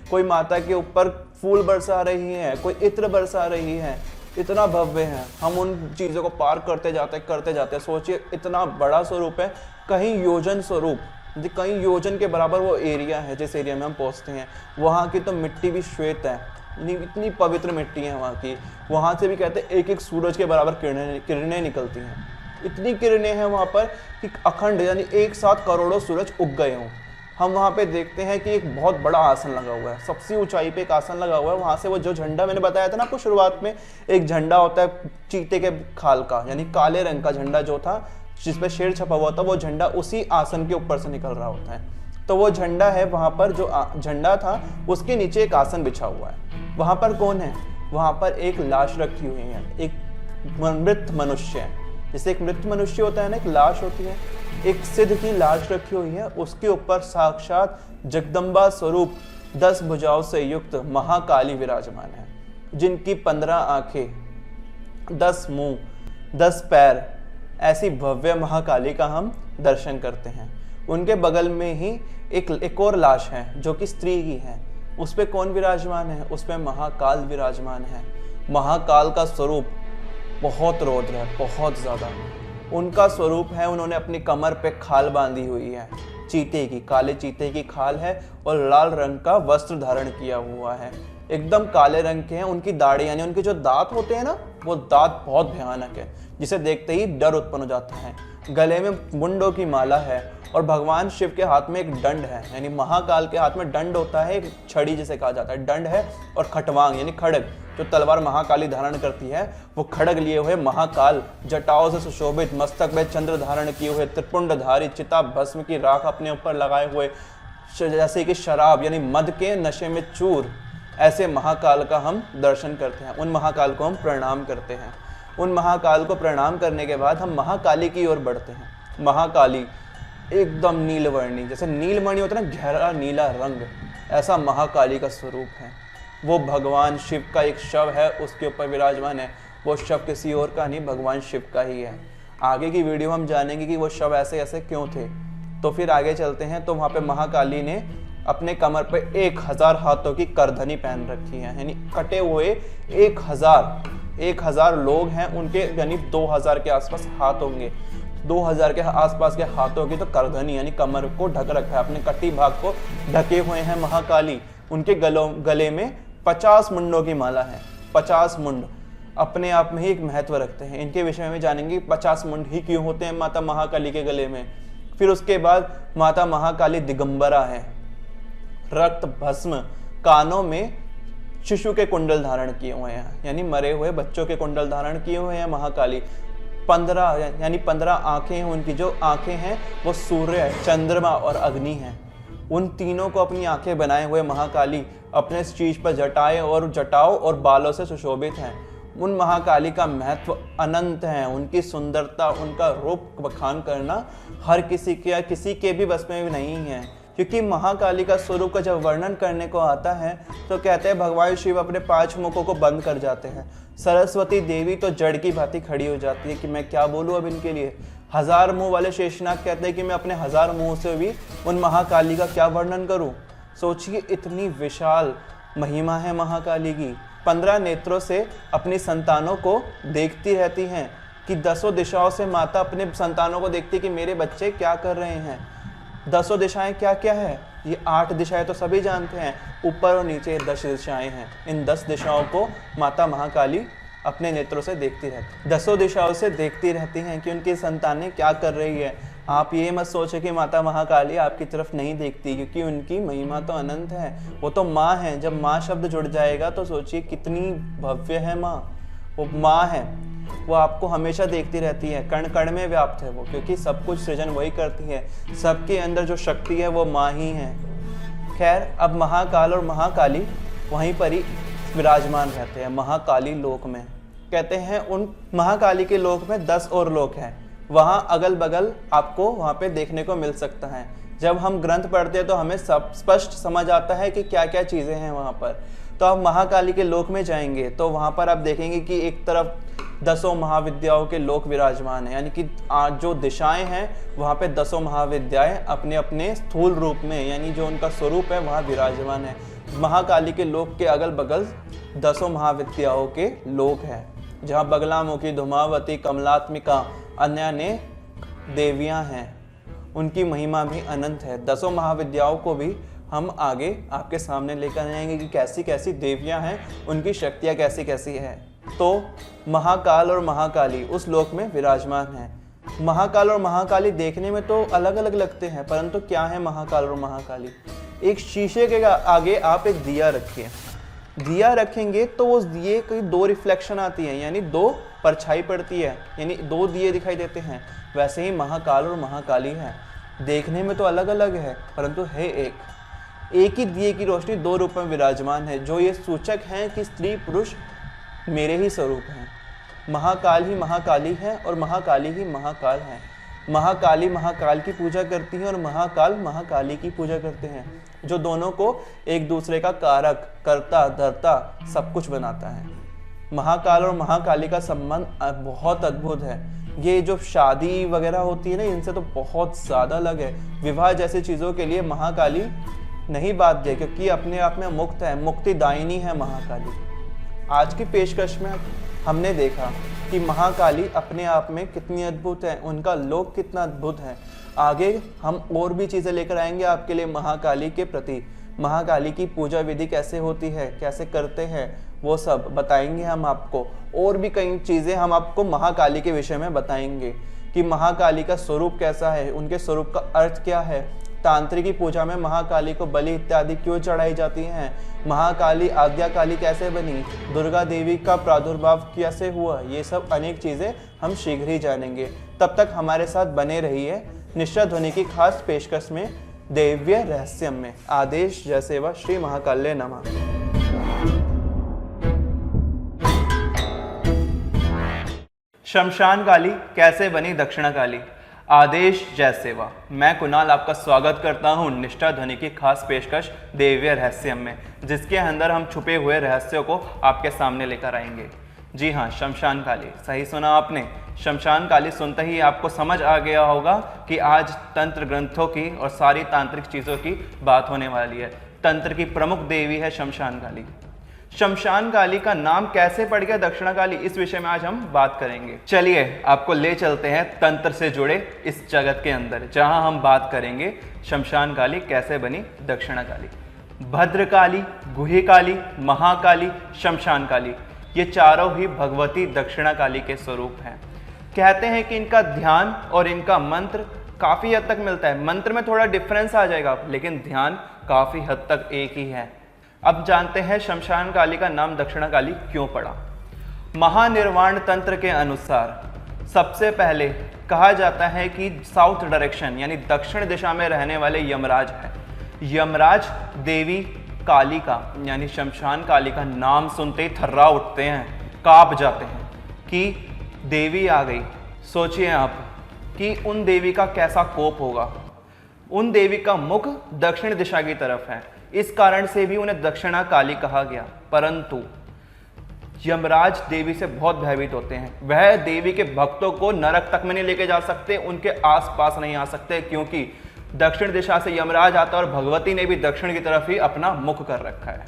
कोई माता के ऊपर फूल बरसा रही है, कोई इत्र बरसा रही है। इतना भव्य है। हम उन चीजों को पार करते जाते सोचिए इतना बड़ा स्वरूप है, कहीं योजन स्वरूप, कहीं योजन के बराबर वो एरिया है जिस एरिया में हम पहुंचते हैं। वहाँ की तो मिट्टी भी श्वेत है, इतनी पवित्र मिट्टी है वहाँ की। वहाँ से भी कहते हैं एक सूरज के बराबर किरणें निकलती हैं। इतनी किरणें हैं वहाँ पर कि अखंड यानी एक साथ करोड़ों सूरज उग गए हों। हम वहाँ पे देखते हैं कि एक बहुत बड़ा आसन लगा हुआ है, सबसे ऊंचाई पे एक आसन लगा हुआ है। वहाँ से वो जो झंडा मैंने बताया था ना आपको शुरुआत में, एक झंडा होता है चीते के खाल का, यानी काले रंग का झंडा जो था जिसपे शेर छपा हुआ था, वो झंडा उसी आसन के ऊपर से निकल रहा होता है। तो वो झंडा है वहाँ पर, जो झंडा था उसके नीचे एक आसन बिछा हुआ है। वहाँ पर कौन है? वहाँ पर एक लाश रखी हुई है, एक मृत मनुष्य है। जैसे एक मृत मनुष्य होता है ना, एक लाश होती है, एक सिद्ध की लाश रखी हुई है। उसके ऊपर साक्षात जगदम्बा स्वरूप 10 भुजाओं से युक्त महाकाली विराजमान है, जिनकी 15 आंखें, 10 मुंह, 10 पैर, ऐसी भव्य महाकाली का हम दर्शन करते हैं। उनके बगल में ही एक और लाश है जो कि स्त्री की है। उस पे कौन विराजमान है? उस पे महाकाल विराजमान है। महाकाल का स्वरूप बहुत रौद्र है, बहुत ज्यादा। उनका स्वरूप है, उन्होंने अपनी कमर पे खाल बांधी हुई है। चीते की, काले चीते की खाल है और लाल रंग का वस्त्र धारण किया हुआ है। एकदम काले रंग के हैं। उनकी दाढ़ी यानी उनके जो दांत होते हैं ना, वो दांत बहुत भयानक है, जिसे देखते ही डर उत्पन्न हो जाता है। गले में मुंडों की माला है और भगवान शिव के हाथ में एक दंड है, यानी महाकाल के हाथ में दंड होता है, एक छड़ी जिसे कहा जाता है, दंड है। और खटवांग यानी खड़ग, जो तलवार महाकाली धारण करती है, वो खड़ग लिए हुए महाकाल, जटाओं से सुशोभित, मस्तक में चंद्र धारण किए हुए, त्रिपुंडधारी, चिता भस्म की राख अपने ऊपर लगाए हुए, जैसे कि शराब यानी मद के नशे में चूर, ऐसे महाकाल का हम दर्शन करते हैं। उन महाकाल को हम प्रणाम करते हैं। उन महाकाल को प्रणाम करने के बाद हम महाकाली की ओर बढ़ते हैं। महाकाली एकदम नीलवर्णी, जैसे नीलमणि होता है ना, गहरा नीला रंग, ऐसा महाकाली का स्वरूप है। वो भगवान शिव का एक शव है, उसके ऊपर विराजमान है। वो शव किसी और का नहीं, भगवान शिव का ही है। आगे की वीडियो हम जानेंगे कि वो शव ऐसे ऐसे क्यों थे। तो फिर आगे चलते हैं। तो वहाँ पे महाकाली ने अपने कमर पे 1000 हाथों की करधनी पहन रखी है, यानी कटे हुए 1000 लोग हैं उनके, यानी 2000 के आसपास हाथ होंगे। 2000 के आसपास के हाथों की तो करधनी यानी कमर को ढक रखा है, अपने कटी भाग को ढके हुए हैं महाकाली। उनके गले में 50 मुंडों की माला है। 50 मुंड अपने आप में ही एक महत्व रखते हैं। इनके विषय में जानेंगे 50 मुंड ही क्यों होते हैं माता महाकाली के गले में। फिर उसके बाद माता महाकाली दिगंबरा है, रक्त भस्म, कानों में शिशु के कुंडल धारण किए हुए हैं, यानी मरे हुए बच्चों के कुंडल धारण किए हुए हैं महाकाली। 15 आंखें हैं उनकी। जो आंखें हैं वो सूर्य, चंद्रमा और अग्नि हैं। उन तीनों को अपनी आंखें बनाए हुए महाकाली अपने शीश पर जटाओं और बालों से सुशोभित हैं। उन महाकाली का महत्व अनंत है। उनकी सुंदरता, उनका रूप बखान करना हर किसी के भी बस में भी नहीं है, क्योंकि महाकाली का स्वरूप का जब वर्णन करने को आता है तो कहते हैं भगवान शिव अपने 5 मुखों को बंद कर जाते हैं। सरस्वती देवी तो जड़ की भांति खड़ी हो जाती है कि मैं क्या बोलूँ अब इनके लिए। 1000 मुंह वाले शेषनाग कहते हैं कि मैं अपने 1000 मुंह से भी उन महाकाली का क्या वर्णन करूँ। सोचिए, इतनी विशाल महिमा है महाकाली की। 15 नेत्रों से अपनी संतानों को देखती रहती हैं, कि 10 दिशाओं से माता अपने संतानों को देखती है कि मेरे बच्चे क्या कर रहे हैं। 10 दिशाएं क्या क्या है? ये 8 दिशाएं तो सभी जानते हैं, ऊपर और नीचे 10 दिशाएं हैं। इन 10 दिशाओं को माता महाकाली अपने नेत्रों से देखती रहती, 10 दिशाओं से देखती रहती हैं कि उनकी संतानें क्या कर रही है। आप ये मत सोचें कि माता महाकाली आपकी तरफ नहीं देखती, क्योंकि उनकी महिमा तो अनंत है। वो तो माँ है। जब माँ शब्द जुड़ जाएगा तो सोचिए कितनी भव्य है माँ। वो माँ है, वो आपको हमेशा देखती रहती है, कण कण में व्याप्त है वो, क्योंकि सब कुछ सृजन वही करती है। सबके अंदर जो शक्ति है वो माँ ही है। खैर, अब महाकाल और महाकाली वहीं पर ही विराजमान रहते हैं महाकाली लोक में। कहते हैं उन महाकाली के लोक में 10 और लोक हैं। वहाँ अगल बगल आपको वहाँ पे देखने को मिल सकता है। जब हम ग्रंथ पढ़ते हैं तो हमें सब स्पष्ट समझ आता है कि क्या क्या चीज़ें हैं वहाँ पर। तो आप महाकाली के लोक में जाएंगे तो वहाँ पर आप देखेंगे कि एक तरफ 10 महाविद्याओं के लोक विराजमान है, यानी कि जो दिशाएं हैं वहाँ पे 10 महाविद्याएं अपने अपने स्थूल रूप में, यानी जो उनका स्वरूप है वहाँ विराजमान है। महाकाली के लोक के अगल बगल 10 महाविद्याओं के लोक हैं, जहाँ बगलामुखी, धूमावती, कमलात्मिका, अन्य देवियाँ हैं। उनकी महिमा भी अनंत है। 10 महाविद्याओं को भी हम आगे आपके सामने लेकर आएंगे कि कैसी कैसी देवियाँ हैं, उनकी शक्तियाँ कैसी कैसी हैं। तो महाकाल और महाकाली उस लोक में विराजमान है। महाकाल और महाकाली देखने में तो अलग अलग लगते हैं, परंतु क्या है महाकाल और महाकाली? एक शीशे के आगे आप एक दिया रखिए, दिया रखेंगे तो उस दिए की 2 रिफ्लेक्शन आती है, यानी 2 परछाई पड़ती है, यानी 2 दिए दिखाई देते हैं। वैसे ही महाकाल और महाकाली है, देखने में तो अलग अलग है परंतु है एक ही दिए की रोशनी 2 रूप में विराजमान है, जो ये सूचक है कि स्त्री पुरुष मेरे ही स्वरूप हैं। महाकाल ही महाकाली है और महाकाली ही महाकाल है। महाकाली महाकाल की पूजा करती हैं और महाकाल महाकाली की पूजा करते हैं, जो दोनों को एक दूसरे का कारक, कर्ता, धर्ता सब कुछ बनाता है। महाकाल और महाकाली का संबंध बहुत अद्भुत है। ये जो शादी वगैरह होती है ना, इनसे तो बहुत ज़्यादा अलग है। विवाह जैसी चीज़ों के लिए महाकाली नहीं बाध्य, क्योंकि अपने आप में मुक्त है, मुक्तिदायिनी है महाकाली। आज की पेशकश में हमने देखा कि महाकाली अपने आप में कितनी अद्भुत है, उनका लोक कितना अद्भुत है। आगे हम और भी चीज़ें लेकर आएंगे आपके लिए महाकाली के प्रति। महाकाली की पूजा विधि कैसे होती है, कैसे करते हैं, वो सब बताएंगे हम आपको। और भी कई चीज़ें हम आपको महाकाली के विषय में बताएंगे कि महाकाली का स्वरूप कैसा है, उनके स्वरूप का अर्थ क्या है, तांत्रिकी पूजा में महाकाली को बलि इत्यादि क्यों चढ़ाई जाती हैं, महाकाली आज्ञाकाली कैसे बनी, दुर्गा देवी का प्रादुर्भाव कैसे हुआ, ये सब अनेक चीज़ें हम शीघ्र ही जानेंगे। तब तक हमारे साथ बने रहिए निष्ठा ध्वनि की खास पेशकश में दैवीय रहस्यम में। आदेश जय सेवा, श्री महाकाल्ये नमः। शमशान काली कैसे बनी दक्षिणा काली। आदेश जय सेवा। मैं कुणाल आपका स्वागत करता हूं निष्ठा ध्वनि की खास पेशकश दैवीय रहस्यम में, जिसके अंदर हम छुपे हुए रहस्यों को आपके सामने लेकर आएंगे। जी हाँ, शमशान काली, सही सुना आपने। शमशान काली सुनते ही आपको समझ आ गया होगा कि आज तंत्र ग्रंथों की और सारी तांत्रिक चीज़ों की बात होने वाली है। तंत्र की प्रमुख देवी है शमशान काली। शमशान काली का नाम कैसे पड़ गया दक्षिणा काली, इस विषय में आज हम बात करेंगे। चलिए आपको ले चलते हैं तंत्र से जुड़े इस जगत के अंदर, जहां हम बात करेंगे शमशान काली कैसे बनी दक्षिणा काली। भद्रकाली, गुह्यकाली, महाकाली, शमशान काली, ये चारों ही भगवती दक्षिणा काली के स्वरूप हैं। कहते हैं कि इनका ध्यान और इनका मंत्र काफ़ी हद तक मिलता है। मंत्र में थोड़ा डिफरेंस आ जाएगा, लेकिन ध्यान काफ़ी हद तक एक ही है। अब जानते हैं शमशान काली का नाम दक्षिणा काली क्यों पड़ा। महानिर्वाण तंत्र के अनुसार सबसे पहले कहा जाता है कि साउथ डायरेक्शन यानी दक्षिण दिशा में रहने वाले यमराज है। यमराज देवी काली का यानी शमशान काली का नाम सुनते ही थर्रा उठते हैं, कांप जाते हैं कि देवी आ गई। सोचिए आप कि उन देवी का कैसा कोप होगा। उन देवी का मुख दक्षिण दिशा की तरफ है, इस कारण से भी उन्हें दक्षिणा काली कहा गया। परंतु यमराज देवी से बहुत भयभीत होते हैं। वह देवी के भक्तों को नरक तक में नहीं लेके जा सकते, उनके आसपास नहीं आ सकते, क्योंकि दक्षिण दिशा से यमराज आता है और भगवती ने भी दक्षिण की तरफ ही अपना मुख कर रखा है।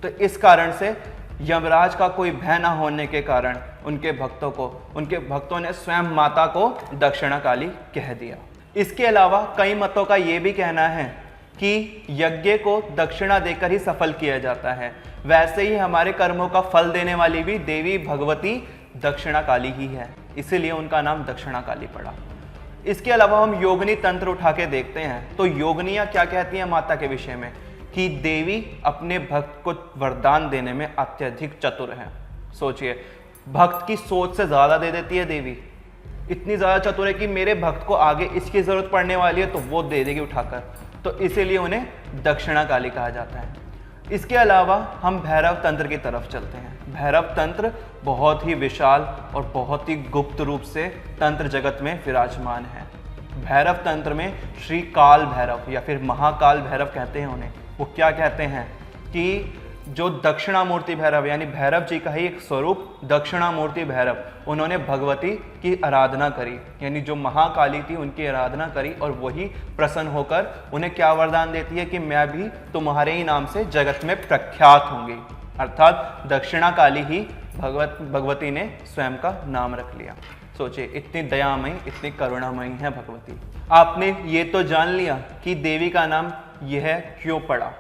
तो इस कारण से यमराज का कोई भय न होने के कारण उनके भक्तों ने स्वयं माता को दक्षिणा काली कह दिया। इसके अलावा कई मतों का ये भी कहना है कि यज्ञ को दक्षिणा देकर ही सफल किया जाता है। वैसे ही हमारे कर्मों का फल देने वाली भी देवी भगवती दक्षिणा काली ही है, इसीलिए उनका नाम दक्षिणा काली पड़ा। इसके अलावा हम योगिनी तंत्र उठा के देखते हैं तो योगिनियाँ क्या कहती हैं माता के विषय में, कि देवी अपने भक्त को वरदान देने में अत्यधिक चतुर है। सोचिए, भक्त की सोच से ज़्यादा दे देती है देवी। इतनी ज़्यादा चतुर है कि मेरे भक्त को आगे इसकी ज़रूरत पड़ने वाली है तो वो दे देगी उठाकर, तो इसीलिए उन्हें दक्षिणा काली कहा जाता है। इसके अलावा हम भैरव तंत्र की तरफ चलते हैं। भैरव तंत्र बहुत ही विशाल और बहुत ही गुप्त रूप से तंत्र जगत में विराजमान है। भैरव तंत्र में श्री काल भैरव या फिर महाकाल भैरव कहते हैं उन्हें। वो क्या कहते हैं कि जो दक्षिणामूर्ति भैरव यानी भैरव जी का ही एक स्वरूप दक्षिणामूर्ति भैरव, उन्होंने भगवती की आराधना करी, यानी जो महाकाली थी उनकी आराधना करी, और वही प्रसन्न होकर उन्हें क्या वरदान देती है कि मैं भी तुम्हारे ही नाम से जगत में प्रख्यात होंगी। अर्थात दक्षिणा काली ही भगवती ने स्वयं का नाम रख लिया। सोचिए, इतनी दयामयी, इतनी करुणामयी है भगवती। आपने ये तो जान लिया कि देवी का नाम यह क्यों पड़ा।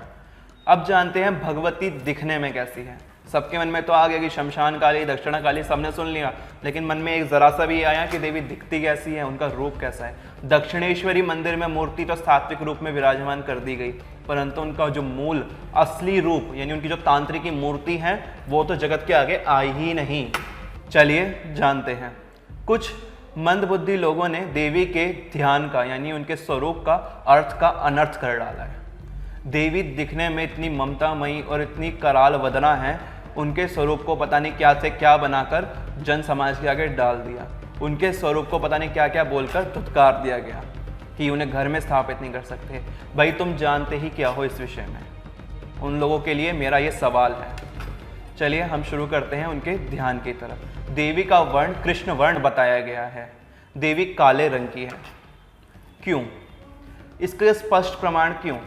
अब जानते हैं भगवती दिखने में कैसी है। सबके मन में तो आ गया कि शमशान काली, दक्षिणा काली, सबने सुन लिया, लेकिन मन में एक जरा सा भी आया कि देवी दिखती कैसी है, उनका रूप कैसा है। दक्षिणेश्वरी मंदिर में मूर्ति तो सात्विक रूप में विराजमान कर दी गई, परंतु उनका जो मूल असली रूप यानी उनकी जो तांत्रिकी मूर्ति है वो तो जगत के आगे आई ही नहीं। चलिए जानते हैं। कुछ मंदबुद्धि लोगों ने देवी के ध्यान का यानी उनके स्वरूप का अर्थ का अनर्थ कर डाला है। देवी दिखने में इतनी ममतामयी और इतनी कराल वदना है, उनके स्वरूप को पता नहीं क्या से क्या बनाकर जन समाज के आगे डाल दिया। उनके स्वरूप को पता नहीं क्या क्या बोलकर धुतकार दिया गया कि उन्हें घर में स्थापित नहीं कर सकते। भाई तुम जानते ही क्या हो इस विषय में, उन लोगों के लिए मेरा ये सवाल है। चलिए हम शुरू करते हैं उनके ध्यान की तरफ। देवी का वर्ण कृष्ण वर्ण बताया गया है। देवी काले रंग की है। क्यों? इसके स्पष्ट प्रमाण क्यों?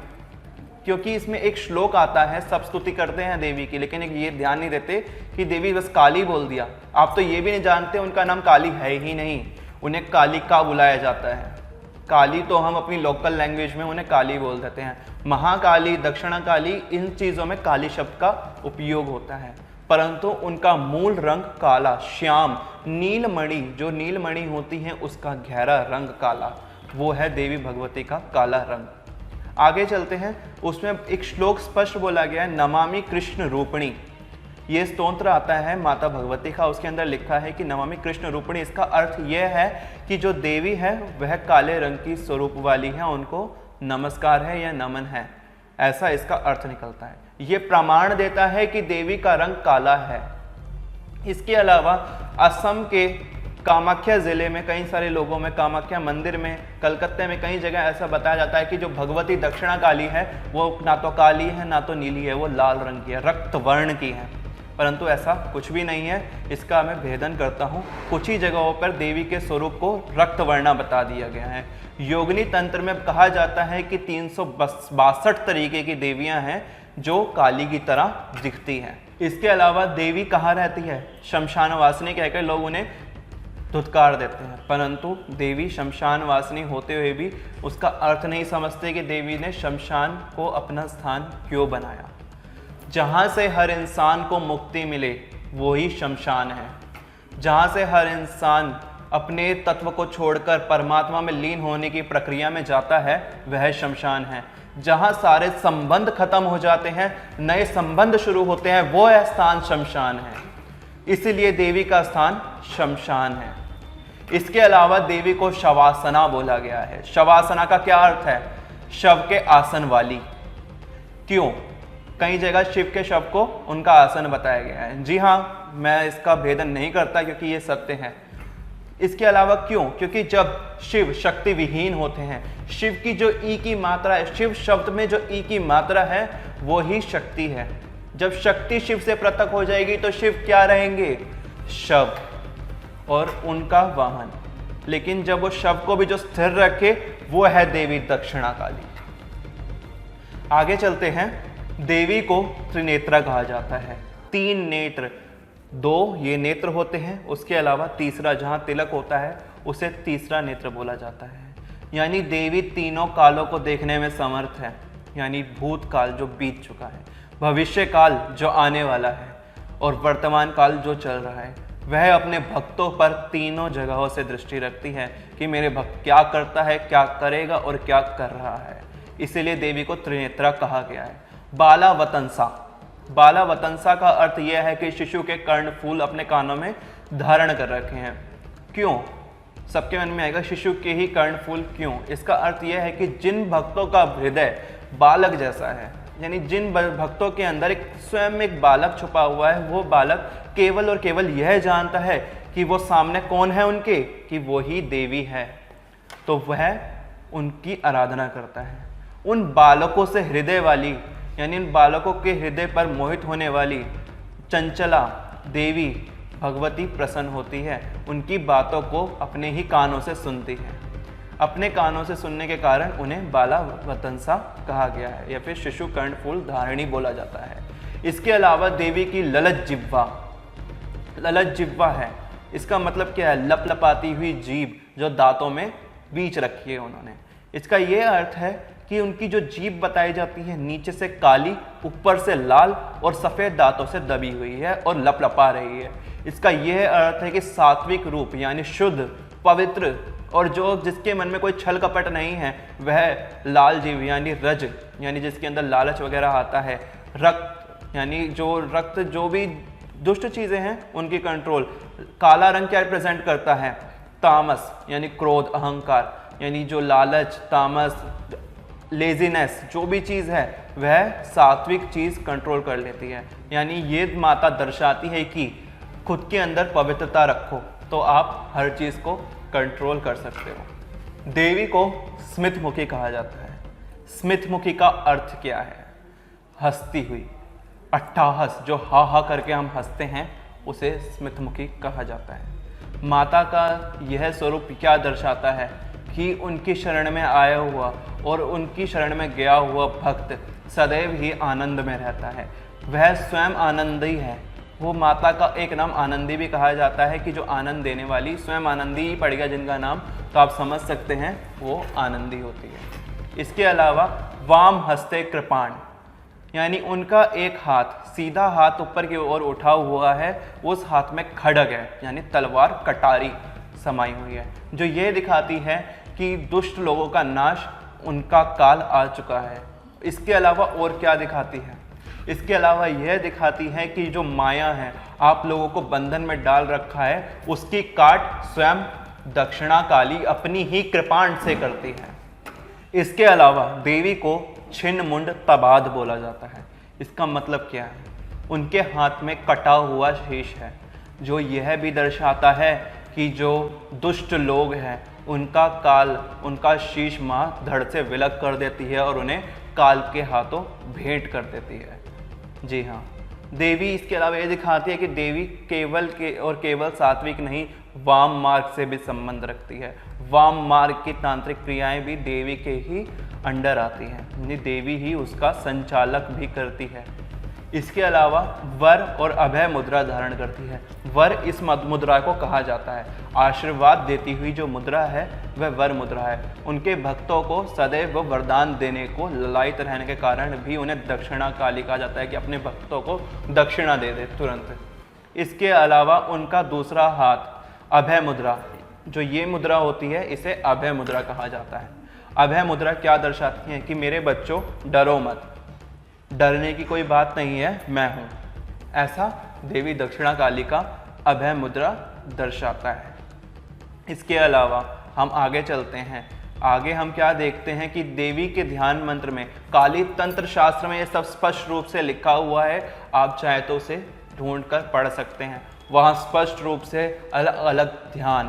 क्योंकि इसमें एक श्लोक आता है, सब स्तुति करते हैं देवी की, लेकिन एक ये ध्यान नहीं देते कि देवी बस काली बोल दिया। आप तो ये भी नहीं जानते उनका नाम काली है ही नहीं, उन्हें कालिका बुलाया जाता है। काली तो हम अपनी लोकल लैंग्वेज में उन्हें काली बोल देते हैं। महाकाली, दक्षिणा काली, इन चीज़ों में काली शब्द का उपयोग होता है, परंतु उनका मूल रंग काला, श्याम, नीलमणि, जो नीलमणि होती है उसका गहरा रंग काला, वो है देवी भगवती का काला रंग। आगे चलते हैं, उसमें एक श्लोक स्पष्ट बोला गया है, नमामि कृष्ण रूपिणी। ये स्तोत्र आता है माता भगवती का, उसके अंदर लिखा है कि नमामि कृष्ण रूपिणी। इसका अर्थ यह है कि जो देवी है वह काले रंग की स्वरूप वाली है, उनको नमस्कार है या नमन है, ऐसा इसका अर्थ निकलता है। ये प्रमाण देता है कि देवी का रंग काला है। इसके अलावा असम के कामाख्या जिले में कई सारे लोगों में, कामाख्या मंदिर में, कलकत्ते में कई जगह ऐसा बताया जाता है कि जो भगवती दक्षिणा काली है वो ना तो काली है ना तो नीली है, वो लाल रंग की है, रक्त वर्ण की है। परंतु ऐसा कुछ भी नहीं है, इसका मैं भेदन करता हूँ। कुछ ही जगहों पर देवी के स्वरूप को रक्त वर्णा बता दिया गया है। योगिनी तंत्र में कहा जाता है कि 362 तरीके की देवियाँ हैं जो काली की तरह दिखती हैं। इसके अलावा देवी कहाँ रहती है? शमशान वासिनी कहकर लोग उन्हें धुतकार देते हैं, परंतु देवी शमशान वासिनी होते हुए भी उसका अर्थ नहीं समझते कि देवी ने शमशान को अपना स्थान क्यों बनाया। जहाँ से हर इंसान को मुक्ति मिले वही शमशान है। जहाँ से हर इंसान अपने तत्व को छोड़कर परमात्मा में लीन होने की प्रक्रिया में जाता है वह शमशान है। जहाँ सारे संबंध खत्म हो जाते हैं, नए संबंध शुरू होते हैं, वो स्थान शमशान है। इसीलिए देवी का स्थान शमशान है। इसके अलावा देवी को शवासना बोला गया है। शवासना का क्या अर्थ है? शव के आसन वाली। क्यों? कई जगह शिव के शव को उनका आसन बताया गया है। जी हाँ, मैं इसका भेदन नहीं करता क्योंकि ये सत्य है। इसके अलावा क्यों? क्योंकि जब शिव शक्ति विहीन होते हैं, शिव की जो ई की मात्रा है, शिव शब्द में जो ई की मात्रा है वो ही शक्ति है। जब शक्ति शिव से पृथक हो जाएगी तो शिव क्या रहेंगे? शव और उनका वाहन। लेकिन जब वो शव को भी जो स्थिर रखे वो है देवी दक्षिणा काली। आगे चलते हैं। देवी को त्रिनेत्रा कहा जाता है। 3 नेत्र, 2 ये नेत्र होते हैं, उसके अलावा तीसरा जहाँ तिलक होता है उसे तीसरा नेत्र बोला जाता है। यानी देवी तीनों कालों को देखने में समर्थ है, यानी भूतकाल जो बीत चुका है, भविष्य काल जो आने वाला है और वर्तमान काल जो चल रहा है। वह अपने भक्तों पर तीनों जगहों से दृष्टि रखती है कि मेरे भक्त क्या करता है, क्या करेगा और क्या कर रहा है। इसीलिए देवी को त्रिनेत्रा कहा गया है। बालावतंसा, बालावतंसा का अर्थ यह है कि शिशु के कर्णफूल अपने कानों में धारण कर रखे हैं। क्यों? सबके मन में आएगा शिशु के ही कर्णफूल क्यों? इसका अर्थ यह है कि जिन भक्तों का हृदय बालक जैसा है, यानी जिन भक्तों के अंदर एक स्वयं एक बालक छुपा हुआ है, वो बालक केवल और केवल यह जानता है कि वो सामने कौन है उनके, कि वो ही देवी है, तो वह उनकी आराधना करता है। उन बालकों से हृदय वाली, यानी उन बालकों के हृदय पर मोहित होने वाली चंचला देवी भगवती प्रसन्न होती है। उनकी बातों को अपने ही कानों से सुनती है। अपने कानों से सुनने के कारण उन्हें बालावतंसा कहा गया है, या फिर शिशु कर्णफूल धारिणी बोला जाता है। इसके अलावा देवी की ललत जिह्वा, ललत जिह्वा है, इसका मतलब क्या है? लपलपाती हुई जीभ जो दांतों में बीच रखी है उन्होंने। इसका यह अर्थ है कि उनकी जो जीभ बताई जाती है नीचे से काली, ऊपर से लाल और सफ़ेद दांतों से दबी हुई है और लपलपा रही है। इसका यह अर्थ है कि सात्विक रूप यानी शुद्ध, पवित्र और जो जिसके मन में कोई छल कपट नहीं है वह लाल जीव यानी रज, यानी जिसके अंदर लालच वगैरह आता है, रक्त यानी जो रक्त जो भी दुष्ट चीज़ें हैं उनकी कंट्रोल। काला रंग क्या रिप्रेजेंट करता है? तामस यानी क्रोध, अहंकार, यानी जो लालच, तामस, लेजीनेस जो भी चीज़ है वह सात्विक चीज़ कंट्रोल कर लेती है। यानी ये माता दर्शाती है कि खुद के अंदर पवित्रता रखो तो आप हर चीज़ को कंट्रोल कर सकते हो। देवी को स्मितमुखी कहा जाता है। स्मितमुखी का अर्थ क्या है? हंसती हुई, अट्ठाहस, जो हा हा करके हम हंसते हैं उसे स्मितमुखी कहा जाता है। माता का यह स्वरूप क्या दर्शाता है कि उनकी शरण में आया हुआ और उनकी शरण में गया हुआ भक्त सदैव ही आनंद में रहता है। वह स्वयं आनंदी है। वो माता का एक नाम आनंदी भी कहा जाता है कि जो आनंद देने वाली, स्वयं आनंदी ही पड़ गया जिनका नाम, तो आप समझ सकते हैं वो आनंदी होती है। इसके अलावा वाम हस्ते कृपाण, यानी उनका एक हाथ, सीधा हाथ ऊपर की ओर उठा हुआ है, उस हाथ में खड्ग है यानी तलवार, कटारी समाई हुई है, जो ये दिखाती है कि दुष्ट लोगों का नाश, उनका काल आ चुका है। इसके अलावा और क्या दिखाती है? इसके अलावा यह दिखाती है कि जो माया है, आप लोगों को बंधन में डाल रखा है, उसकी काट स्वयं दक्षिणा काली अपनी ही कृपाण से करती है। इसके अलावा देवी को छिन्न मुंड तबाद बोला जाता है। इसका मतलब क्या है? उनके हाथ में कटा हुआ शीश है, जो यह भी दर्शाता है कि जो दुष्ट लोग हैं उनका काल, उनका शीश माँ धड़ से विलग कर देती है और उन्हें काल के हाथों भेंट कर देती है। जी हाँ, देवी इसके अलावा ये दिखाती है कि देवी केवल सात्विक नहीं, वाम मार्ग से भी संबंध रखती है। वाम मार्ग की तांत्रिक क्रियाएं भी देवी के ही अंडर आती हैं, यानी देवी ही उसका संचालक भी करती है। इसके अलावा वर और अभय मुद्रा धारण करती है। वर इस मुद्रा को कहा जाता है। आशीर्वाद देती हुई जो मुद्रा है वह वर मुद्रा है। उनके भक्तों को सदैव वरदान देने को, ललायित रहने के कारण भी उन्हें दक्षिणा काली कहा जाता है कि अपने भक्तों को दक्षिणा दे दे तुरंत। इसके अलावा उनका दूसरा हाथ अभय मुद्रा, जो ये मुद्रा होती है, इसे अभय मुद्रा कहा जाता है। अभय मुद्रा क्या दर्शाती है कि मेरे बच्चों डरो मत, डरने की कोई बात नहीं है, मैं हूँ। ऐसा देवी दक्षिणा काली का अभय मुद्रा दर्शाता है। इसके अलावा हम आगे चलते हैं। आगे हम क्या देखते हैं कि देवी के ध्यान मंत्र में, काली तंत्र शास्त्र में ये सब स्पष्ट रूप से लिखा हुआ है, आप चाहे तो उसे ढूंढ कर पढ़ सकते हैं। वहाँ स्पष्ट रूप से अलग अलग ध्यान,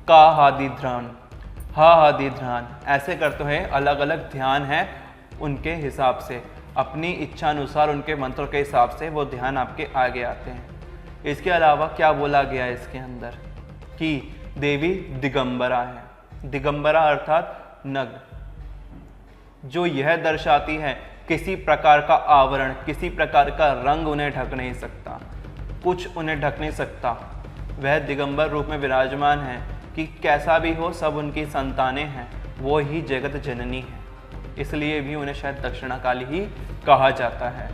का हादि ध्यान, हा हादि ध्यान, ऐसे करते हुए अलग अलग ध्यान है। उनके हिसाब से, अपनी इच्छा अनुसार, उनके मंत्रों के हिसाब से वो ध्यान आपके आगे आते हैं। इसके अलावा क्या बोला गया है इसके अंदर कि देवी दिगंबरा है। दिगंबरा अर्थात नग्न, जो यह दर्शाती है किसी प्रकार का आवरण, किसी प्रकार का रंग उन्हें ढक नहीं सकता, कुछ उन्हें ढक नहीं सकता। वह दिगंबर रूप में विराजमान है कि कैसा भी हो सब उनकी संतानें हैं, वो ही जगत जननी है, इसलिए भी उन्हें शायद दक्षिणा काली ही कहा जाता है।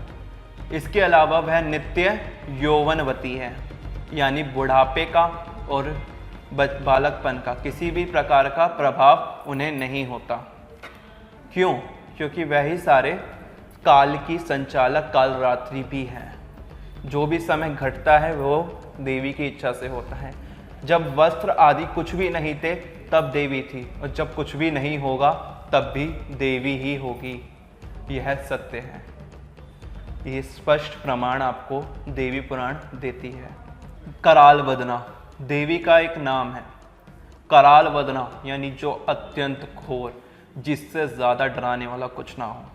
इसके अलावा वह नित्य यौवनवती है, यानी बुढ़ापे का और बालकपन का किसी भी प्रकार का प्रभाव उन्हें नहीं होता। क्यों? क्योंकि वह ही सारे काल की संचालक कालरात्रि भी है। जो भी समय घटता है वो देवी की इच्छा से होता है। जब वस्त्र आदि कुछ भी नहीं थे तब देवी थी, और जब कुछ भी नहीं होगा तब भी देवी ही होगी। यह सत्य है। ये स्पष्ट प्रमाण आपको देवी पुराण देती है। कराल वदना देवी का एक नाम है। कराल वदना यानी जो अत्यंत घोर, जिससे ज़्यादा डराने वाला कुछ ना हो।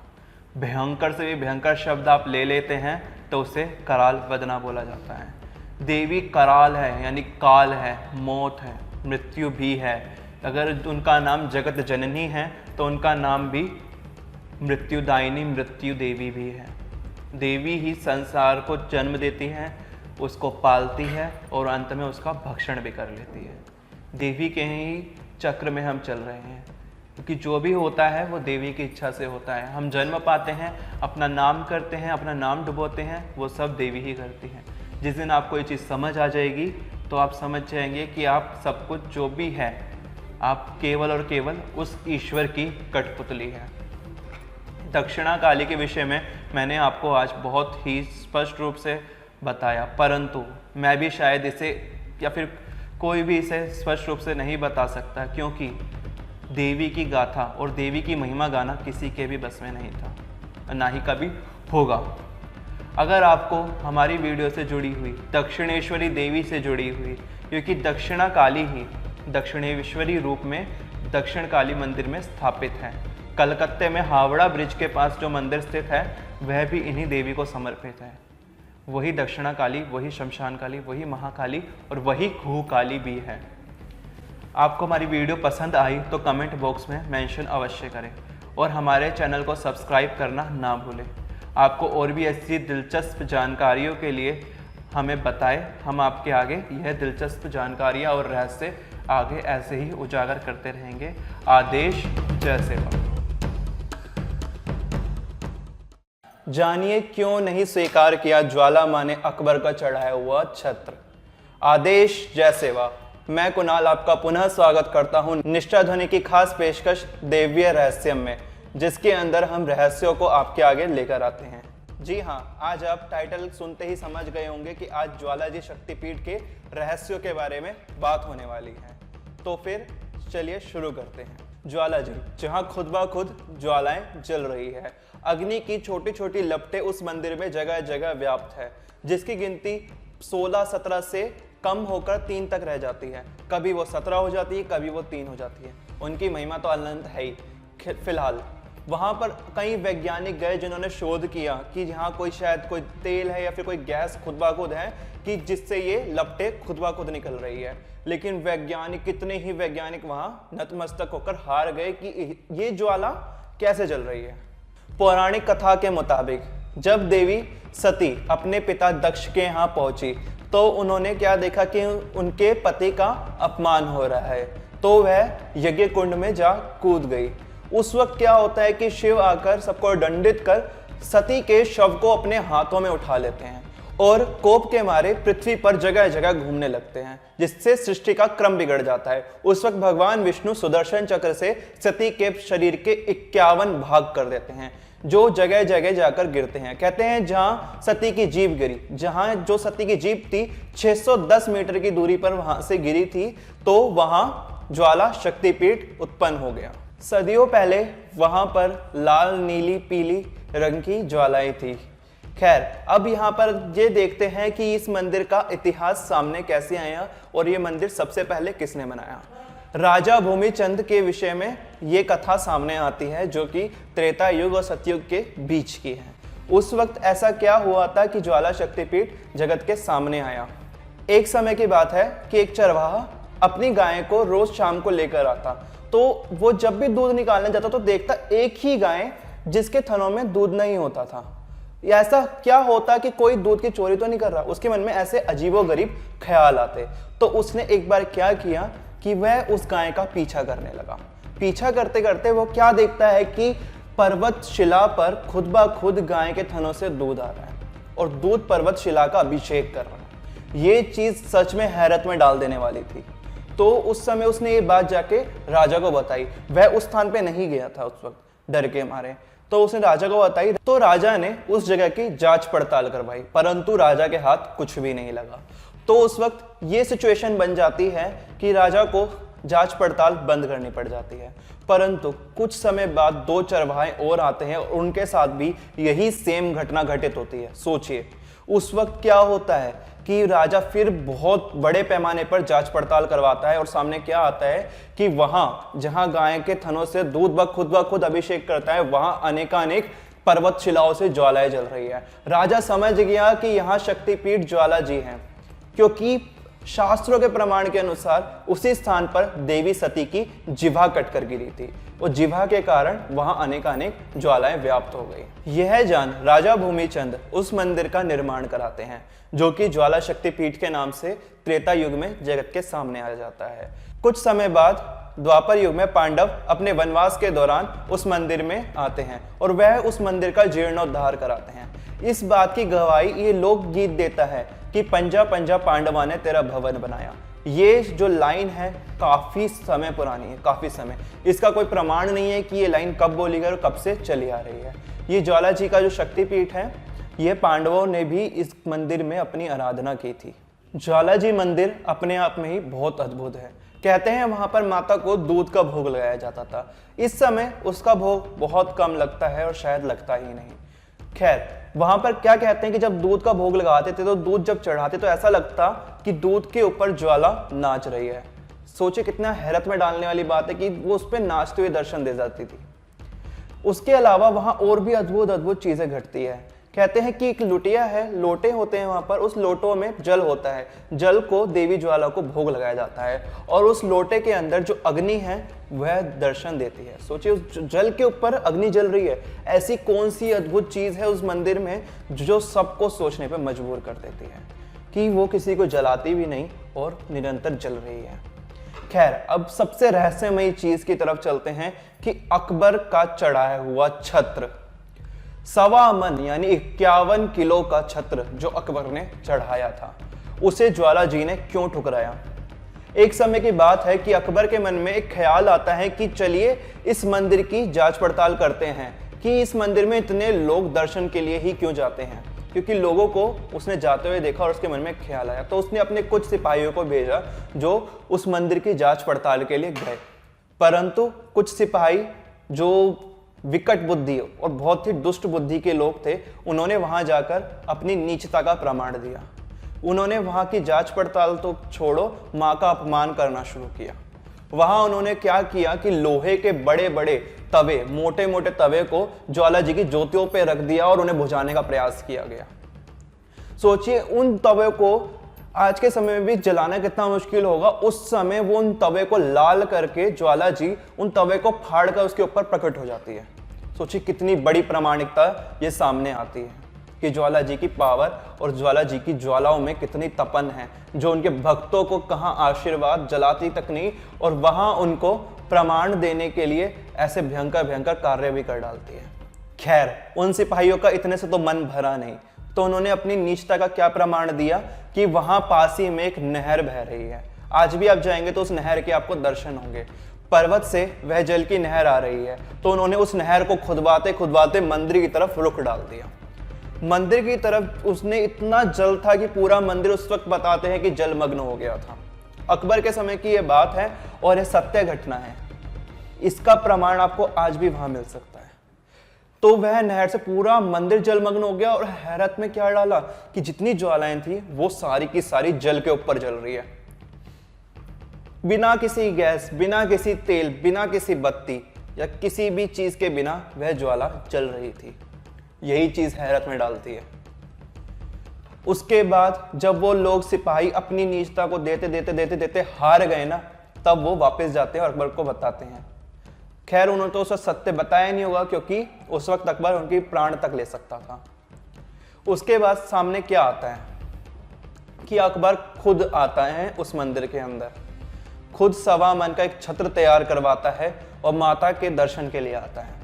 भयंकर से भी भयंकर शब्द आप ले लेते हैं तो उसे कराल वदना बोला जाता है। देवी कराल है, यानी काल है, मौत है, मृत्यु भी है। अगर उनका नाम जगत जननी है तो उनका नाम भी मृत्युदायिनी, मृत्यु देवी भी है। देवी ही संसार को जन्म देती है, उसको पालती है और अंत में उसका भक्षण भी कर लेती है। देवी के ही चक्र में हम चल रहे हैं, क्योंकि जो भी होता है वो देवी की इच्छा से होता है। हम जन्म पाते हैं, अपना नाम करते हैं, अपना नाम डुबोते हैं, वो सब देवी ही करती हैं। जिस दिन आपको ये चीज़ समझ आ जाएगी तो आप समझ जाएंगे कि आप सब कुछ जो भी है, आप केवल और केवल उस ईश्वर की कठपुतली है। दक्षिणा काली के विषय में मैंने आपको आज बहुत ही स्पष्ट रूप से बताया, परंतु मैं भी शायद इसे या फिर कोई भी इसे स्पष्ट रूप से नहीं बता सकता, क्योंकि देवी की गाथा और देवी की महिमा गाना किसी के भी बस में नहीं था, ना ही कभी होगा। अगर आपको हमारी वीडियो से जुड़ी हुई दक्षिणेश्वरी देवी से जुड़ी हुई, क्योंकि दक्षिणा काली ही दक्षिणेश्वरी रूप में दक्षिण काली मंदिर में स्थापित है। कलकत्ते में हावड़ा ब्रिज के पास जो मंदिर स्थित है वह भी इन्हीं देवी को समर्पित है। वही दक्षिणा काली, वही शमशान काली, वही महाकाली और वही घू काली भी है। आपको हमारी वीडियो पसंद आई तो कमेंट बॉक्स में मेंशन अवश्य करें, और हमारे चैनल को सब्सक्राइब करना ना भूलें। आपको और भी ऐसी दिलचस्प जानकारियों के लिए हमें बताएं, हम आपके आगे यह दिलचस्प जानकारियाँ और रहस्य आगे ऐसे ही उजागर करते रहेंगे। आदेश, जय सेवा। जानिए क्यों नहीं स्वीकार किया ज्वाला माँ ने अकबर का चढ़ाया हुआ छत्र। आदेश, जय सेवा। मैं कुणाल आपका पुनः स्वागत करता हूं निष्ठा ध्वनि की खास पेशकश दैवीय रहस्यम में, जिसके अंदर हम रहस्यों को आपके आगे लेकर आते हैं। जी हाँ, आज आप टाइटल सुनते ही समझ गए होंगे कि आज ज्वाला जी शक्तिपीठ के रहस्यों के बारे में बात होने वाली है। तो फिर चलिए शुरू करते हैं। ज्वाला जी, जहाँ खुद ब खुद ज्वालाएं जल रही है, अग्नि की छोटी छोटी लपटें उस मंदिर में जगह जगह व्याप्त है, जिसकी गिनती 16-17 से कम होकर 3 तक रह जाती है। कभी वो 17 हो जाती है, कभी वो 3 हो जाती है। उनकी महिमा तो अनंत है ही। फिलहाल वहाँ पर कई वैज्ञानिक गए जिन्होंने शोध किया कि यहाँ शायद कोई तेल है या फिर कोई गैस खुद ब खुद है कि जिससे ये लपटें खुद ब खुद निकल रही है। लेकिन वैज्ञानिक, कितने ही वैज्ञानिक वहाँ नतमस्तक होकर हार गए कि ये ज्वाला कैसे जल रही है। पौराणिक कथा के मुताबिक जब देवी सती अपने पिता दक्ष के यहाँ पहुंची तो उन्होंने क्या देखा कि उनके पति का अपमान हो रहा है, तो वह यज्ञ कुंड में जा कूद गई। उस वक्त क्या होता है कि शिव आकर सबको दंडित कर सती के शव को अपने हाथों में उठा लेते हैं और कोप के मारे पृथ्वी पर जगह जगह घूमने लगते हैं, जिससे सृष्टि का क्रम बिगड़ जाता है। उस वक्त भगवान विष्णु सुदर्शन चक्र से सती के शरीर के 51 भाग कर देते हैं, जो जगह जगह जाकर गिरते हैं। कहते हैं जहां सती की जीभ गिरी, जहां जो सती की जीभ थी 610 मीटर की दूरी पर वहां से गिरी थी, तो वहां ज्वाला शक्तिपीठ उत्पन्न हो गया। सदियों पहले वहां पर लाल, नीली, पीली रंग की ज्वालाएं थी। खैर, अब यहाँ पर ये देखते हैं कि इस मंदिर का इतिहास सामने कैसे आया और ये मंदिर सबसे पहले किसने बनाया। राजा भूमिचंद के विषय में ये कथा सामने आती है, जो कि त्रेता युग और सतयुग के बीच की है। उस वक्त ऐसा क्या हुआ था कि ज्वाला शक्तिपीठ जगत के सामने आया। एक समय की बात है कि एक चरवाहा अपनी गाय को रोज शाम को लेकर आता, तो वो जब भी दूध निकालने जाता तो देखता एक ही गाय जिसके थनों में दूध नहीं होता था। ऐसा क्या होता कि कोई दूध की चोरी तो नहीं कर रहा। उसके मन में ऐसे अजीबोगरीब ख्याल आते, तो उसने एक बार क्या किया कि वह उस गाय का पीछा करने लगा। पीछा करते करते वो क्या देखता है कि पर्वत शिला पर खुद ब खुद गाय के थनों से दूध आ रहा है और दूध पर्वत शिला का अभिषेक कर रहा है। ये चीज सच में हैरत में डाल देने वाली थी। तो उस समय उसने ये बात जाके राजा को बताई। वह उस स्थान पे नहीं गया था उस वक्त, डर के मारे। तो उसने राजा को बताई, तो राजा ने उस जगह की जांच पड़ताल करवाई, परंतु राजा के हाथ कुछ भी नहीं लगा। तो उस वक्त ये सिचुएशन बन जाती है कि राजा को जांच पड़ताल बंद करनी पड़ जाती है। परंतु कुछ समय बाद 2 चरवाहे और आते हैं और उनके साथ भी यही सेम घटना घटित होती है। सोचिए, उस वक्त क्या होता है कि राजा फिर बहुत बड़े पैमाने पर जांच पड़ताल करवाता है और सामने क्या आता है कि वहां जहां गाय के थनों से दूध ब खुद अभिषेक करता है, वहां अनेकानेक पर्वत शिलाओं से ज्वालाएं जल रही है। राजा समझ गया कि यहाँ शक्तिपीठ ज्वाला जी हैं, क्योंकि शास्त्रों के प्रमाण के अनुसार उसी स्थान पर देवी सती की जिह्वा कटकर गिरी थी और जिह्वा के कारण वहां अनेकानेक ज्वालाएं व्याप्त हो गई। यह जान राजा भूमिचंद उस मंदिर का निर्माण कराते हैं, जो कि ज्वाला शक्तिपीठ के नाम से त्रेता युग में जगत के सामने आ जाता है। कुछ समय बाद द्वापर युग में पांडव अपने वनवास के दौरान उस मंदिर में आते हैं और वह उस मंदिर का जीर्णोद्धार कराते हैं। इस बात की गवाही ये लोकगीत देता है कि पंजा पंजा पांडवा ने तेरा भवन बनाया। ये जो लाइन है काफी समय पुरानी है, काफी समय। इसका कोई प्रमाण नहीं है कि ये लाइन कब बोली गई और कब से चली आ रही है। ये ज्वाला जी का जो शक्तिपीठ है, ये पांडवों ने भी इस मंदिर में अपनी आराधना की थी। ज्वाला जी मंदिर अपने आप में ही बहुत अद्भुत है। कहते हैं वहां पर माता को दूध का भोग लगाया जाता था। इस समय उसका भोग बहुत कम लगता है और शायद लगता ही नहीं। खैर, वहां पर क्या कहते हैं कि जब दूध का भोग लगाते थे तो दूध जब चढ़ाते तो ऐसा लगता कि दूध के ऊपर ज्वाला नाच रही है। सोचे कितना हैरत में डालने वाली बात है कि वो उस पर नाचते हुए दर्शन दे जाती थी। उसके अलावा वहां और भी अद्भुत अद्भुत चीजें घटती है। कहते हैं कि एक लुटिया है, लोटे होते हैं वहां पर, उस लोटों में जल होता है, जल को देवी ज्वाला को भोग लगाया जाता है और उस लोटे के अंदर जो अग्नि है वह दर्शन देती है। सोचिए उस जल के ऊपर अग्नि जल रही है, ऐसी कौन सी अद्भुत चीज है उस मंदिर में जो सबको सोचने पर मजबूर कर देती है कि वो किसी को जलाती भी नहीं और निरंतर जल रही है। खैर, अब सबसे रहस्यमयी चीज की तरफ चलते हैं कि अकबर का चढ़ाया हुआ छत्र, 1.25 मन यानी 51 किलो का छत्र जो अकबर ने चढ़ाया था, उसे ज्वाला जी ने क्यों ठुकराया। एक समय की बात है कि अकबर के मन में एक ख्याल आता है कि चलिए इस मंदिर की जांच पड़ताल करते हैं कि इस मंदिर में इतने लोग दर्शन के लिए ही क्यों जाते हैं, क्योंकि लोगों को उसने जाते हुए देखा और उसके मन में एक ख्याल आया। तो उसने अपने कुछ सिपाहियों को भेजा जो उस मंदिर की जांच पड़ताल के लिए गए, परंतु कुछ सिपाही जो विकट बुद्धि और बहुत ही दुष्ट बुद्धि के लोग थे, उन्होंने वहां जाकर अपनी नीचता का प्रमाण दिया। उन्होंने वहां की जांच पड़ताल तो छोड़ो, मां का अपमान करना शुरू किया। वहां उन्होंने क्या किया कि लोहे के बड़े बड़े तवे, मोटे मोटे तवे को ज्वाला जी की ज्योतियों पे रख दिया और उन्हें बुझाने का प्रयास किया गया। सोचिए उन तवे को आज के समय में भी जलाना कितना मुश्किल होगा, उस समय वो उन तवे को लाल करके ज्वाला जी उन तवे को फाड़ कर उसके ऊपर प्रकट हो जाती है। सोचिए कितनी बड़ी प्रामाणिकता ये सामने आती है कि ज्वाला जी की पावर और ज्वाला जी की ज्वालाओं में कितनी तपन है, जो उनके भक्तों को कहाँ आशीर्वाद जलाती तक नहीं और वहां उनको प्रमाण देने के लिए ऐसे भयंकर भयंकर कार्य भी कर डालती है। खैर, उन सिपाहियों का इतने से तो मन भरा नहीं, तो उन्होंने अपनी नीचता का क्या प्रमाण दिया कि वहां पास ही में एक नहर बह रही है। आज भी आप जाएंगे तो उस नहर के आपको दर्शन होंगे, पर्वत से वह जल की नहर आ रही है। तो उन्होंने उस नहर को खुदवाते खुदवाते मंदिर की तरफ रुख डाल दिया। मंदिर की तरफ उसने इतना जल था कि पूरा मंदिर उस वक्त बताते हैं कि जलमग्न हो गया था। अकबर के समय की यह बात है और यह सत्य घटना है, इसका प्रमाण आपको आज भी वहां मिल सकता है। तो वह नहर से पूरा मंदिर जलमग्न हो गया और हैरत में क्या डाला कि जितनी ज्वालाएं थी वो सारी की सारी जल के ऊपर जल रही है, बिना किसी गैस, बिना किसी तेल, बिना किसी बत्ती या किसी भी चीज के बिना वह ज्वाला जल रही थी। यही चीज हैरत में डालती है। उसके बाद जब वो लोग सिपाही अपनी नीचता को देते देते देते देते हार गए ना, तब वो वापस जाते हैं और अकबर को बताते हैं। खैर, उन्होंने तो उसे सत्य बताया नहीं होगा क्योंकि उस वक्त अकबर उनकी प्राण तक ले सकता था। उसके बाद सामने क्या आता है कि अकबर खुद आता है उस मंदिर के अंदर, खुद 1.25 मन का एक छत्र तैयार करवाता है और माता के दर्शन के लिए आता है।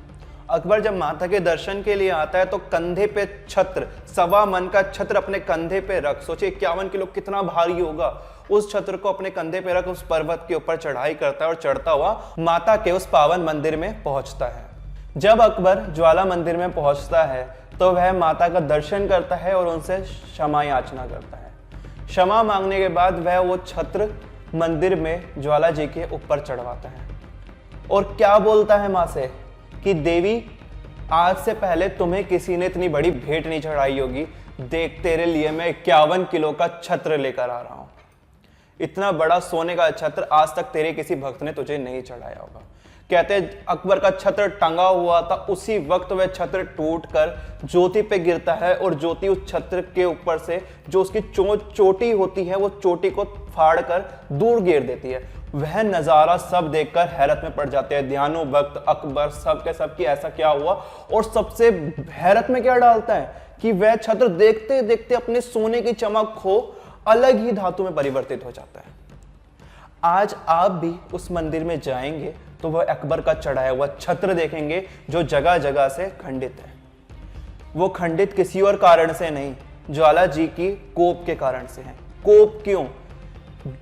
अकबर जब माता के दर्शन के लिए आता है तो कंधे पे छत्र, 1.25 मन का छत्र अपने कंधे पे रख, सोचिए 51 किलो कितना भारी होगा, उस छत्र को अपने कंधे पे रख उस पर्वत के ऊपर चढ़ाई करता है और चढ़ता हुआ माता के उस पावन मंदिर में पहुंचता है। जब अकबर ज्वाला मंदिर में पहुंचता है तो वह माता का दर्शन करता है और उनसे क्षमा याचना करता है। क्षमा मांगने के बाद वह वो छत्र मंदिर में ज्वाला जी के ऊपर चढ़वाता है और क्या बोलता है मां से कि देवी, आज से पहले तुम्हें किसी ने इतनी बड़ी भेंट नहीं चढ़ाई होगी, देख तेरे लिए मैं 51 किलो का छत्र लेकर आ रहा हूं। इतना बड़ा सोने का छत्र आज तक तेरे किसी भक्त ने तुझे नहीं चढ़ाया होगा। कहते अकबर का छत्र टंगा हुआ था, उसी वक्त वह छत्र टूटकर ज्योति पे गिरता है और ज्योति उस छत्र के ऊपर से जो उसकी चोटी होती है वो चोटी को फाड़कर दूर गिर देती है। वह नजारा सब देखकर हैरत में पड़ जाते हैं ध्यानु भक्त, अकबर, सब के सब की ऐसा क्या हुआ। और सबसे हैरत में क्या डालता है कि वह छत्र देखते देखते अपने सोने की चमक खो अलग ही धातु में परिवर्तित हो जाता है। आज आप भी उस मंदिर में जाएंगे तो वह अकबर का चढ़ाया हुआ छत्र देखेंगे जो जगह जगह से खंडित है। वो खंडित किसी और कारण से नहीं, ज्वाला जी की कोप के कारण से है। कोप क्यों?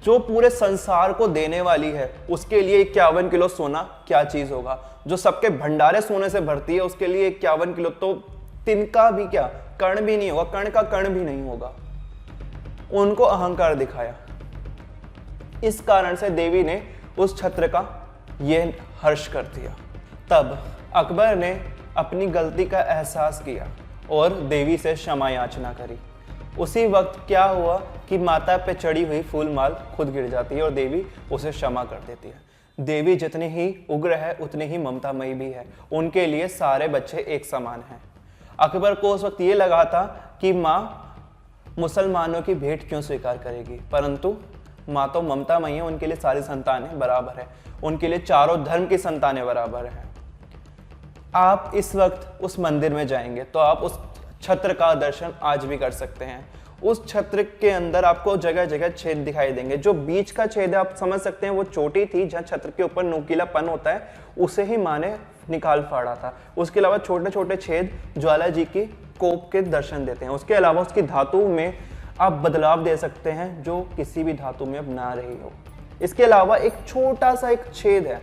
जो पूरे संसार को देने वाली है उसके लिए 51 किलो सोना क्या चीज होगा। जो सबके भंडारे सोने से भरती है उसके लिए 51 किलो तो तिनका भी क्या, कण भी नहीं होगा, कण का कण भी नहीं होगा। उनको अहंकार दिखाया, इस कारण से देवी ने उस छत्र का यह हर्ष कर दिया। तब अकबर ने अपनी गलती का एहसास किया और देवी से क्षमा याचना करी। उसी वक्त क्या हुआ कि माता पे चढ़ी हुई फूलमाल खुद गिर जाती है और देवी उसे क्षमा कर देती है। देवी जितनी ही उग्र है उतनी ही ममतामयी भी है, उनके लिए सारे बच्चे एक समान हैं। अकबर को उस वक्त ये लगा था कि माँ मुसलमानों की भेंट क्यों स्वीकार करेगी, परंतु माँ तो ममतामयी है, उनके लिए सारी संतानें बराबर है, उनके लिए चारों धर्म की संतानें बराबर हैं। आप इस वक्त उस मंदिर में जाएंगे तो आप उस छत्र का दर्शन आज भी कर सकते हैं। उस छत्र के अंदर आपको जगह जगह छेद दिखाई देंगे। जो बीच का छेद है आप समझ सकते हैं वो चोटी थी जहाँ छत्र के ऊपर नुकीलापन होता है, उसे ही माँ ने निकाल फाड़ा था। उसके अलावा छोटे छोटे छेद ज्वाला जी की कोप के दर्शन देते हैं। उसके अलावा उसकी धातु में आप बदलाव दे सकते हैं जो किसी भी धातु में अब ना रही हो। इसके अलावा एक छोटा सा एक छेद है,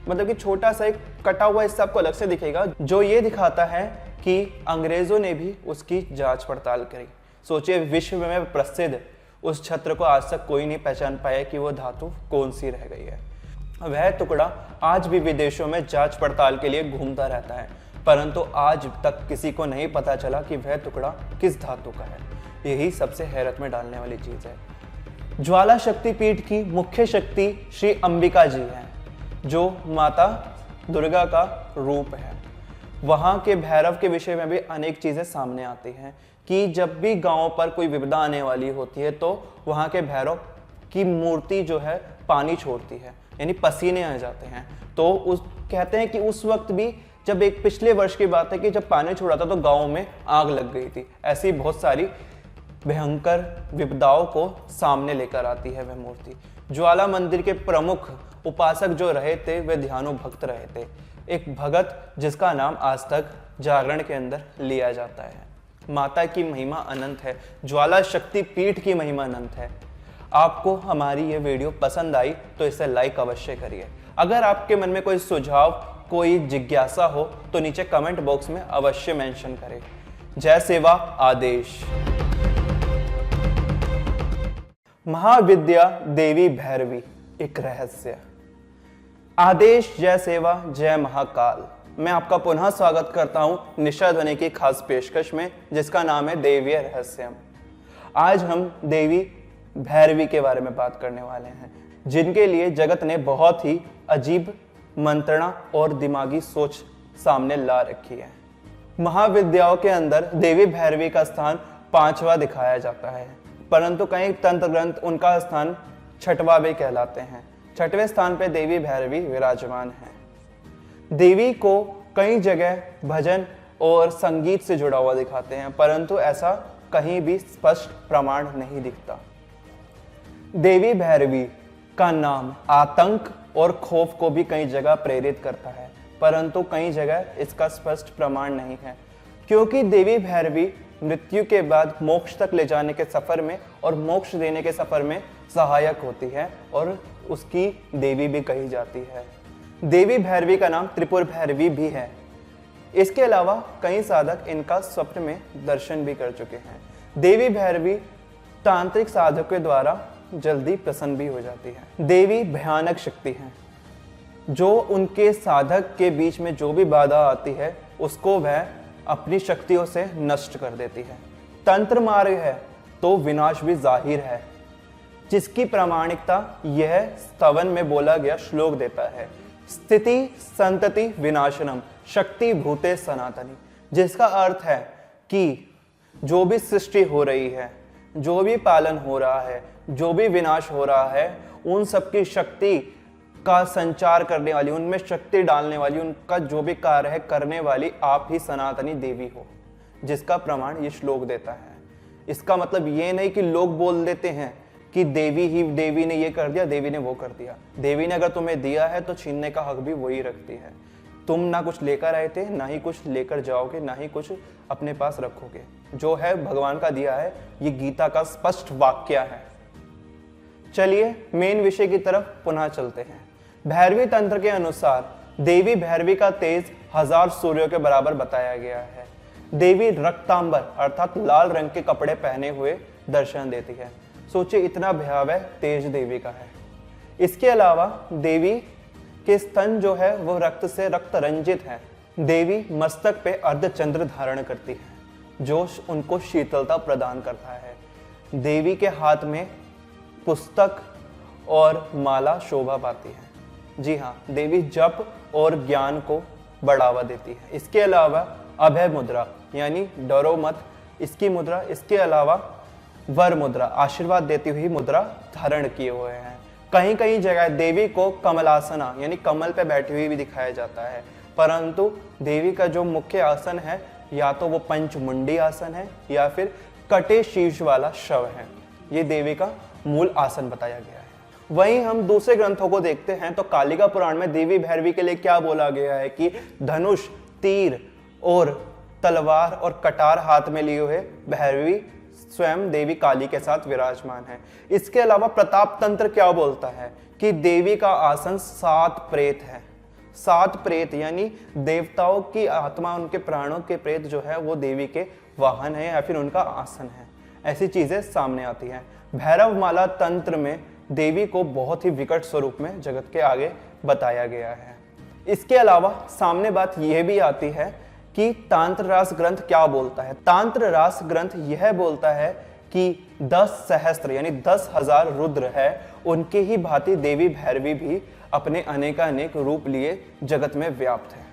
मतलब कि छोटा सा एक कटा हुआ हिस्सा आपको अलग से दिखेगा, जो ये दिखाता है कि अंग्रेजों ने भी उसकी जांच पड़ताल करी। सोचिए, विश्व में प्रसिद्ध उस छत्र को आज तक कोई नहीं पहचान पाया कि वो धातु कौन सी रह गई है। वह टुकड़ा आज भी विदेशों में जांच पड़ताल के लिए घूमता रहता है, परंतु आज तक किसी को नहीं पता चला कि वह टुकड़ा किस धातु का है। यही सबसे हैरत में डालने वाली चीज है। ज्वाला शक्तिपीठ की मुख्य शक्ति श्री अंबिका जी हैं, जो माता दुर्गा का रूप है। वहाँ के भैरव के विषय में भी अनेक चीजें सामने आती हैं कि जब भी गांव पर कोई विपदा आने वाली होती है तो वहाँ के भैरव की मूर्ति जो है पानी छोड़ती है, यानी पसीने आ जाते हैं। तो उस कहते हैं कि उस वक्त भी, जब एक पिछले वर्ष की बात है कि जब पानी छोड़ा था तो गाँव में आग लग गई थी। ऐसी बहुत सारी भयंकर विपदाओं को सामने लेकर आती है वह मूर्ति। ज्वाला मंदिर के प्रमुख उपासक जो रहे थे वे ध्यानु भक्त रहे थे, एक भगत जिसका नाम आज तक जागरण के अंदर लिया जाता है। माता की महिमा अनंत है, ज्वाला शक्ति पीठ की महिमा अनंत है। आपको हमारी ये वीडियो पसंद आई तो इसे लाइक अवश्य करिए। अगर आपके मन में कोई सुझाव, कोई जिज्ञासा हो तो नीचे कमेंट बॉक्स में अवश्य मेंशन करें। जय सेवा आदेश। महाविद्या देवी भैरवी, एक रहस्य। आदेश, जय सेवा, जय महाकाल। मैं आपका पुनः स्वागत करता हूं निशा ध्वनि की खास पेशकश में, जिसका नाम है दैवीय रहस्यम। आज हम देवी भैरवी के बारे में बात करने वाले हैं, जिनके लिए जगत ने बहुत ही अजीब मंत्रणा और दिमागी सोच सामने ला रखी है। महाविद्याओं के अंदर देवी भैरवी का स्थान 5वां दिखाया जाता है, परंतु कई तंत्र ग्रंथ उनका स्थान 6वां भी कहलाते हैं। 6वें स्थान पर देवी भैरवी विराजमान है। देवी को कई जगह भजन और संगीत से जुड़ा हुआ दिखाते हैं, परंतु ऐसा कहीं भी स्पष्ट प्रमाण नहीं दिखता। देवी भैरवी का नाम आतंक और खौफ को भी कई जगह प्रेरित करता है, परंतु कई जगह इसका स्पष्ट प्रमाण नहीं है, क्योंकि देवी भैरवी मृत्यु के बाद मोक्ष तक ले जाने के सफर में और मोक्ष देने के सफर में सहायक होती है और उसकी देवी भी कही जाती है। देवी भैरवी का नाम त्रिपुर भैरवी भी है। इसके अलावा कई साधक इनका स्वप्न में दर्शन भी कर चुके हैं। देवी भैरवी तांत्रिक साधक के द्वारा जल्दी प्रसन्न भी हो जाती है। देवी भयानक शक्ति है, जो उनके साधक के बीच में जो भी बाधा आती है उसको वह अपनी शक्तियों से नष्ट कर देती है। तंत्र मार्ग है तो विनाश भी जाहिर है, जिसकी प्रामाणिकता यह स्तवन में बोला गया श्लोक देता है। स्थिति संतति विनाशनम शक्ति भूते सनातनी, जिसका अर्थ है कि जो भी सृष्टि हो रही है, जो भी पालन हो रहा है, जो भी विनाश हो रहा है, उन सबकी शक्ति का संचार करने वाली, उनमें शक्ति डालने वाली, उनका जो भी कार्य है करने वाली आप ही सनातनी देवी हो, जिसका प्रमाण ये श्लोक देता है। इसका मतलब ये नहीं कि लोग बोल देते हैं कि देवी ने ये कर दिया, देवी ने वो कर दिया। देवी ने अगर तुम्हें दिया है तो छीनने का हक भी वही रखती है। तुम ना कुछ लेकर आए थे, ना ही कुछ लेकर जाओगे, ना ही कुछ अपने पास रखोगे। जो है भगवान का दिया है, ये गीता का स्पष्ट वाक्य है। चलिए मेन विषय की तरफ पुनः चलते हैं। भैरवी तंत्र के अनुसार देवी भैरवी का तेज 1000 सूर्यों के बराबर बताया गया है। देवी रक्तांबर अर्थात लाल रंग के कपड़े पहने हुए दर्शन देती है। सोचिए, इतना भयावह तेज देवी का है। इसके अलावा देवी के स्तन जो है वो रक्त से रक्त रंजित है। देवी मस्तक पे अर्धचंद्र धारण करती है, जो उनको शीतलता प्रदान करता है। देवी के हाथ में पुस्तक और माला शोभा पाती है। जी हाँ, देवी जप और ज्ञान को बढ़ावा देती है। इसके अलावा अभय मुद्रा यानी डरो मत इसकी मुद्रा, इसके अलावा वर मुद्रा आशीर्वाद देती हुई मुद्रा धारण किए हुए हैं। कहीं कहीं जगह देवी को कमलासना यानी कमल पे बैठी हुई भी दिखाया जाता है, परंतु देवी का जो मुख्य आसन है या तो वो पंचमुंडी आसन है या फिर कटे शीर्ष वाला शव है। ये देवी का मूल आसन बताया गया है। वहीं हम दूसरे ग्रंथों को देखते हैं तो कालिका पुराण में देवी भैरवी के लिए क्या बोला गया है कि धनुष, तीर और तलवार और कटार हाथ में लिए हुए भैरवी स्वयं देवी काली के साथ विराजमान है। इसके अलावा प्रताप तंत्र क्या बोलता है कि देवी का आसन 7 प्रेत है। 7 प्रेत यानी देवताओं की आत्मा, उनके प्राणों के प्रेत जो है वो देवी के वाहन है या फिर उनका आसन है। ऐसी चीजें सामने आती हैं। भैरव माला तंत्र में देवी को बहुत ही विकट स्वरूप में जगत के आगे बताया गया है। इसके अलावा सामने बात यह भी आती है कि तांत्र रास ग्रंथ क्या बोलता है। तांत्र रास ग्रंथ यह बोलता है कि 10 सहस्त्र यानी 10,000 रुद्र है, उनके ही भांति देवी भैरवी भी अपने अनेकानेक रूप लिए जगत में व्याप्त है।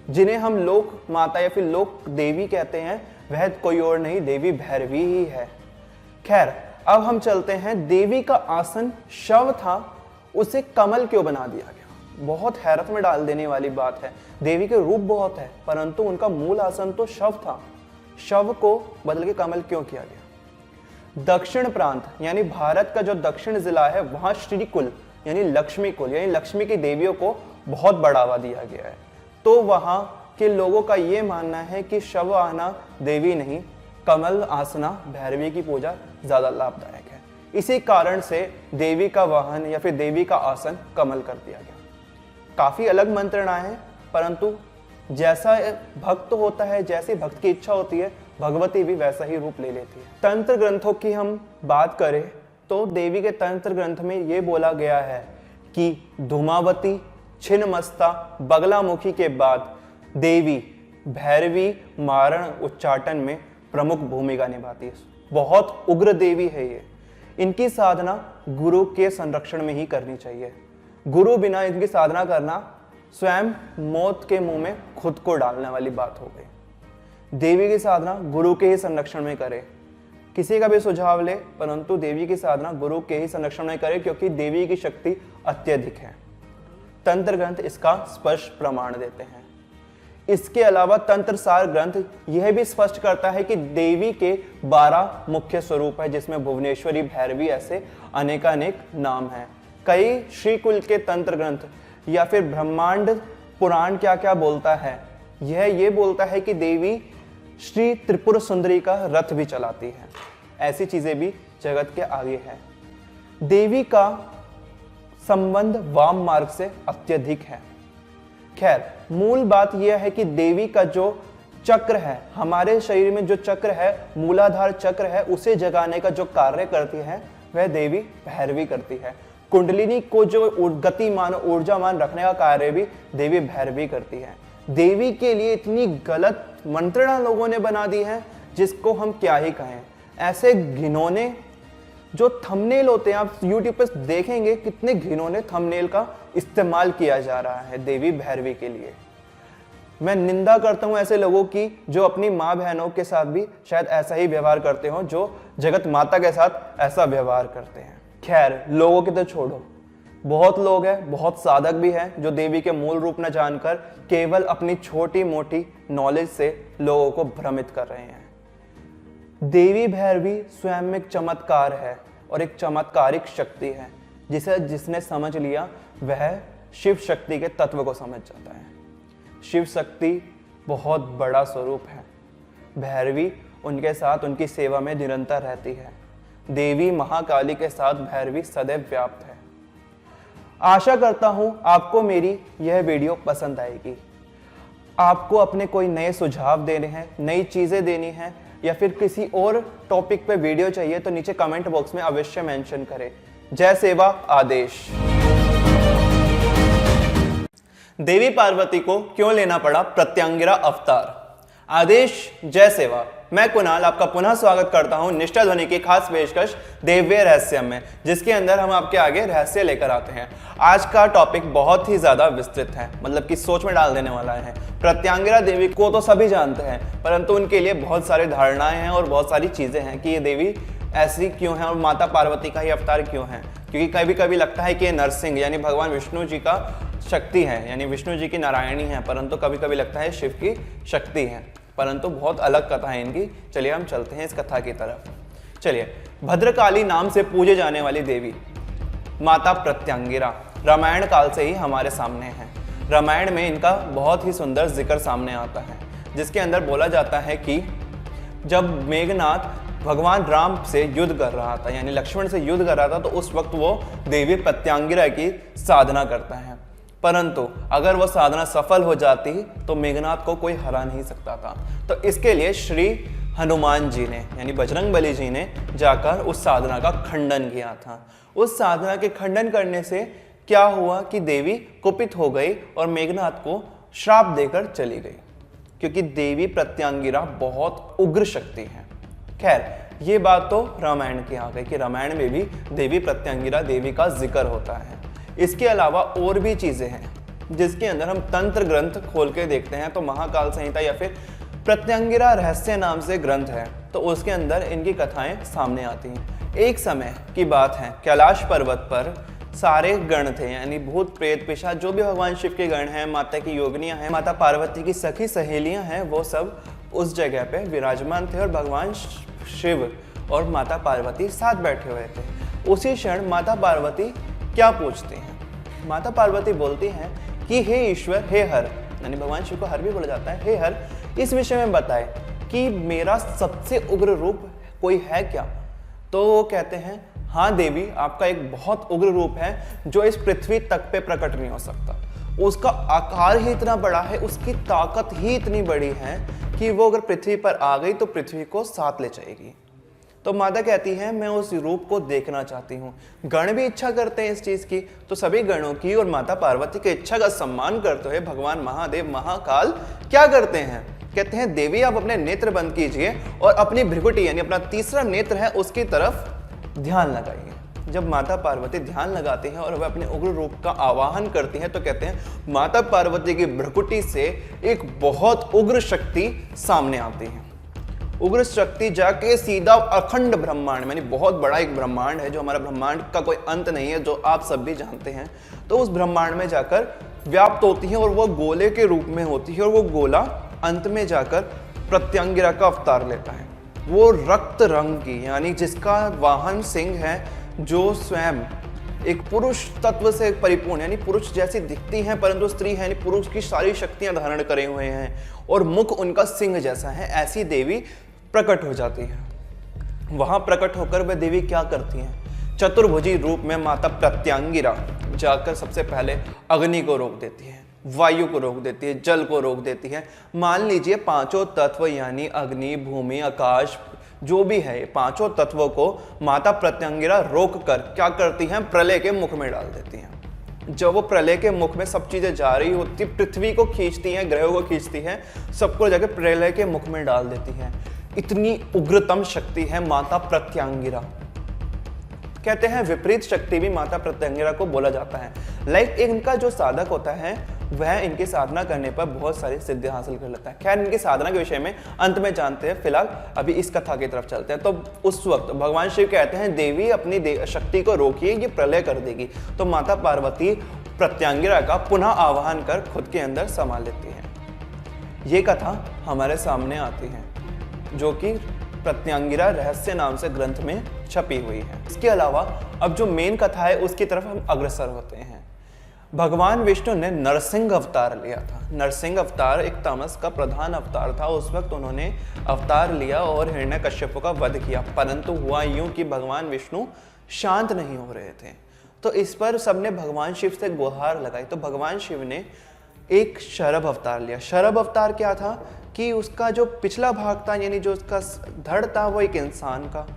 जिन्हें हम लोक माता या फिर लोक देवी कहते हैं वह कोई और नहीं देवी भैरवी ही है। खैर, अब हम चलते हैं देवी का आसन शव था, उसे कमल क्यों बना दिया गया। बहुत हैरत में डाल देने वाली बात है। देवी के रूप बहुत है परंतु उनका मूल आसन तो शव था, शव को बदल के कमल क्यों किया गया। दक्षिण प्रांत यानी भारत का जो दक्षिण जिला है वहां श्रीकुल यानी लक्ष्मी कुल यानी लक्ष्मी की देवियों को बहुत बढ़ावा दिया गया है। तो वहां के लोगों का यह मानना है कि शव आना देवी नहीं, कमल आसना भैरवी की पूजा ज्यादा लाभदायक है। इसी कारण से देवी का वाहन या फिर देवी का आसन कमल कर दिया गया। काफी अलग मंत्रणा है परंतु जैसा भक्त होता है, जैसी भक्त की इच्छा होती है, भगवती भी वैसा ही रूप ले लेती है। तंत्र ग्रंथों की हम बात करें तो देवी के तंत्र ग्रंथ में यह बोला गया है कि धूमावती, छिन्नमस्ता, बगलामुखी के बाद देवी भैरवी मारण उच्चाटन में प्रमुख भूमिका निभाती है। बहुत उग्र देवी है ये। इनकी साधना गुरु के संरक्षण में ही करनी चाहिए। गुरु बिना इनकी साधना करना स्वयं मौत के मुंह में खुद को डालने वाली बात हो गई। देवी की साधना गुरु के ही संरक्षण में करे। किसी का भी सुझाव ले परंतु देवी की साधना गुरु के ही संरक्षण में करे क्योंकि देवी की शक्ति अत्यधिक है। तंत्र ग्रंथ इसका स्पष्ट प्रमाण देते हैं। इसके अलावा तंत्र सार ग्रंथ यह भी स्पष्ट करता है कि देवी के 12 मुख्य स्वरूप है जिसमें भुवनेश्वरी, भैरवी ऐसे अनेकानेक नाम हैं। कई श्रीकुल के तंत्र ग्रंथ या फिर ब्रह्मांड पुराण क्या क्या बोलता है, यह बोलता है कि देवी श्री त्रिपुर सुंदरी का रथ भी चलाती है। ऐसी चीजें भी जगत के आगे है। देवी का संबंध वाम मार्ग से अत्यधिक है। खैर, मूल बात यह है कि देवी का जो चक्र है, हमारे शरीर में जो चक्र है, मूलाधार चक्र है, उसे जगाने का जो कार्य करती है वह देवी भैरवी करती है। कुंडलिनी को जो गतिमान ऊर्जामान रखने का कार्य भी देवी भैरवी करती है। देवी के लिए इतनी गलत मंत्रणा लोगों ने बना दी है जिसको हम क्या ही कहें। ऐसे घिनौने जो थंबनेल होते हैं, आप YouTube पर देखेंगे कितने घिनौने थंबनेल का इस्तेमाल किया जा रहा है देवी भैरवी के लिए। मैं निंदा करता हूं ऐसे लोगों की जो अपनी माँ बहनों के साथ भी शायद ऐसा ही व्यवहार करते हो जो जगत माता के साथ ऐसा व्यवहार करते हैं। खैर, लोगों के तो छोड़ो, बहुत लोग हैं, बहुत साधक भी हैं जो देवी के मूल रूप न जानकर केवल अपनी छोटी मोटी नॉलेज से लोगों को भ्रमित कर रहे हैं। देवी भैरवी स्वयं एक चमत्कार है और एक चमत्कारिक शक्ति है जिसने समझ लिया वह शिव शक्ति के तत्व को समझ जाता है। शिव शक्ति बहुत बड़ा स्वरूप है। भैरवी उनके साथ उनकी सेवा में निरंतर रहती है। देवी महाकाली के साथ भैरवी सदैव व्याप्त है। आशा करता हूं आपको मेरी यह वीडियो पसंद आएगी। आपको अपने कोई नए सुझाव देने हैं, नई चीजें देनी हैं या फिर किसी और टॉपिक पे वीडियो चाहिए तो नीचे कमेंट बॉक्स में अवश्य मेंशन करें। जय सेवा आदेश। देवी पार्वती को क्यों लेना पड़ा प्रत्यांगिरा अवतार? आदेश जय सेवा। मैं कुणाल आपका पुनः स्वागत करता हूं निष्ठा ध्वनि की खास पेशकश दैवीय रहस्यम में, जिसके अंदर हम आपके आगे रहस्य लेकर आते हैं। आज का टॉपिक बहुत ही ज्यादा विस्तृत है, मतलब कि सोच में डाल देने वाला है। प्रत्यांगिरा देवी को तो सभी जानते हैं, परंतु उनके लिए बहुत सारी धारणाएं हैं और बहुत सारी चीजें हैं कि ये देवी ऐसी क्यों है और माता पार्वती का ही अवतार क्यों है। क्योंकि कभी कभी लगता है कि ये नरसिंह यानी भगवान विष्णु जी का शक्ति है, यानी विष्णु जी की नारायणी है, परंतु कभी कभी लगता है शिव की शक्ति है, परंतु बहुत अलग कथा है इनकी। चलिए हम चलते हैं इस कथा की तरफ। चलिए, भद्रकाली नाम से पूजे जाने वाली देवी माता प्रत्यांगिरा रामायण काल से ही हमारे सामने है। रामायण में इनका बहुत ही सुंदर जिक्र सामने आता है, जिसके अंदर बोला जाता है कि जब मेघनाथ भगवान राम से युद्ध कर रहा था, यानी लक्ष्मण से युद्ध कर रहा था, तो उस वक्त वो देवी प्रत्यांगिरा की साधना करता है। परंतु अगर वह साधना सफल हो जाती तो मेघनाथ को कोई हरा नहीं सकता था। तो इसके लिए श्री हनुमान जी ने यानी बजरंगबली जी ने जाकर उस साधना का खंडन किया था। उस साधना के खंडन करने से क्या हुआ कि देवी कुपित हो गई और मेघनाथ को श्राप देकर चली गई, क्योंकि देवी प्रत्यांगिरा बहुत उग्र शक्ति है। खैर, ये बात तो रामायण की आ गई कि रामायण में भी देवी प्रत्यांगिरा देवी का जिक्र होता है। इसके अलावा और भी चीजें हैं, जिसके अंदर हम तंत्र ग्रंथ खोल के देखते हैं तो महाकाल संहिता या फिर प्रत्यांगिरा रहस्य नाम से ग्रंथ है, तो उसके अंदर इनकी कथाएं सामने आती हैं। एक समय की बात है, कैलाश पर्वत पर सारे गण थे, यानी भूत प्रेत पिशाच जो भी भगवान शिव के गण हैं, माता की योगिनियां हैं, माता पार्वती की सखी सहेलियां हैं, वो सब उस जगह पे विराजमान थे और भगवान शिव और माता पार्वती साथ बैठे हुए थे। उसी क्षण माता पार्वती क्या पूछती हैं? माता पार्वती बोलती हैं कि हे ईश्वर, हे हर, यानी भगवान शिव को हर भी बोला जाता है, हे हर, इस विषय में बताए कि मेरा सबसे उग्र रूप कोई है क्या? तो वो कहते हैं, हाँ देवी, आपका एक बहुत उग्र रूप है जो इस पृथ्वी तक पे प्रकट नहीं हो सकता। उसका आकार ही इतना बड़ा है, उसकी ताकत ही इतनी बड़ी है कि वो अगर पृथ्वी पर आ गई तो पृथ्वी को साथ ले जाएगी। तो माता कहती है, मैं उस रूप को देखना चाहती हूँ। गण भी इच्छा करते हैं इस चीज की, तो सभी गणों की और माता पार्वती की इच्छा का सम्मान करते हुए भगवान महादेव महाकाल क्या करते हैं? कहते हैं, देवी आप अपने नेत्र बंद कीजिए और अपनी भृकुटी यानी अपना तीसरा नेत्र है उसकी तरफ ध्यान लगाइए। जब माता पार्वती ध्यान लगाती हैं और वह अपने उग्र रूप का आवाहन करती हैं, तो कहते हैं माता पार्वती की भ्रुकुटी से एक बहुत उग्र शक्ति सामने आती है। उग्र शक्ति जाके सीधा अखंड ब्रह्मांड, यानी बहुत बड़ा एक ब्रह्मांड है जो हमारा ब्रह्मांड का कोई अंत नहीं है, जो आप सब भी जानते हैं, तो उस ब्रह्मांड में जाकर व्याप्त होती है और वह गोले के रूप में होती है और वो गोला अंत में जाकर प्रत्यांगिरा का अवतार लेता है। वो रक्त रंग की, यानी जिसका वाहन सिंह है, जो स्वयं एक पुरुष तत्व से परिपूर्ण, यानी पुरुष जैसी दिखती हैं परंतु स्त्री है, यानी पुरुष की सारी शक्तियां धारण करे हुए हैं और मुख उनका सिंह जैसा है, ऐसी देवी प्रकट हो जाती है। वहां प्रकट होकर वह देवी क्या करती हैं? चतुर्भुजी रूप में माता प्रत्यांगिरा जाकर सबसे पहले अग्नि को रोक देती है, वायु को रोक देती है, जल को रोक देती है। मान लीजिए पांचों तत्व यानी अग्नि, भूमि, आकाश, जो भी है, पांचों तत्वों को माता प्रत्यांगिरा रोक कर क्या करती हैं? प्रलय के मुख में डाल देती हैं। जब वो प्रलय के मुख में सब चीजें जा रही होती, पृथ्वी को खींचती हैं, ग्रहों को खींचती हैं, सबको जाकर प्रलय के मुख में डाल देती हैं। इतनी उग्रतम शक्ति है माता प्रत्यांगिरा। कहते हैं विपरीत शक्ति भी माता प्रत्यांगिरा को बोला जाता है। लाइक इनका जो साधक होता है वह इनकी साधना करने पर बहुत सारी सिद्धि हासिल कर लेता है। खैर, इनकी साधना के विषय में अंत में जानते हैं, फिलहाल अभी इस कथा की तरफ चलते हैं। तो उस वक्त भगवान शिव कहते हैं, देवी अपनी शक्ति को रोकिए, ये प्रलय कर देगी। तो माता पार्वती प्रत्यांगिरा का पुनः आवाहन कर खुद के अंदर समा लेती है। ये कथा हमारे सामने आती है, जो कि प्रत्यांगिरा रहस्य नाम से ग्रंथ में छपी हुई है। इसके अलावा अब जो मेन कथा है उसकी तरफ हम अग्रसर होते हैं। भगवान विष्णु ने नरसिंह अवतार लिया था। नरसिंह अवतार एक तामस का प्रधान अवतार था। उस वक्त उन्होंने अवतार लिया और हिरण्यकश्यप का वध किया, परंतु हुआ यूं कि भगवान विष्णु शांत नहीं हो रहे थे। तो इस पर सबने भगवान शिव से गुहार लगाई। तो भगवान शिव ने एक शरभ अवतार लिया। शरभ अवतार क्या था कि उसका जो पिछला भाग था, यानी जो उसका धड़ था, वो एक इंसान का,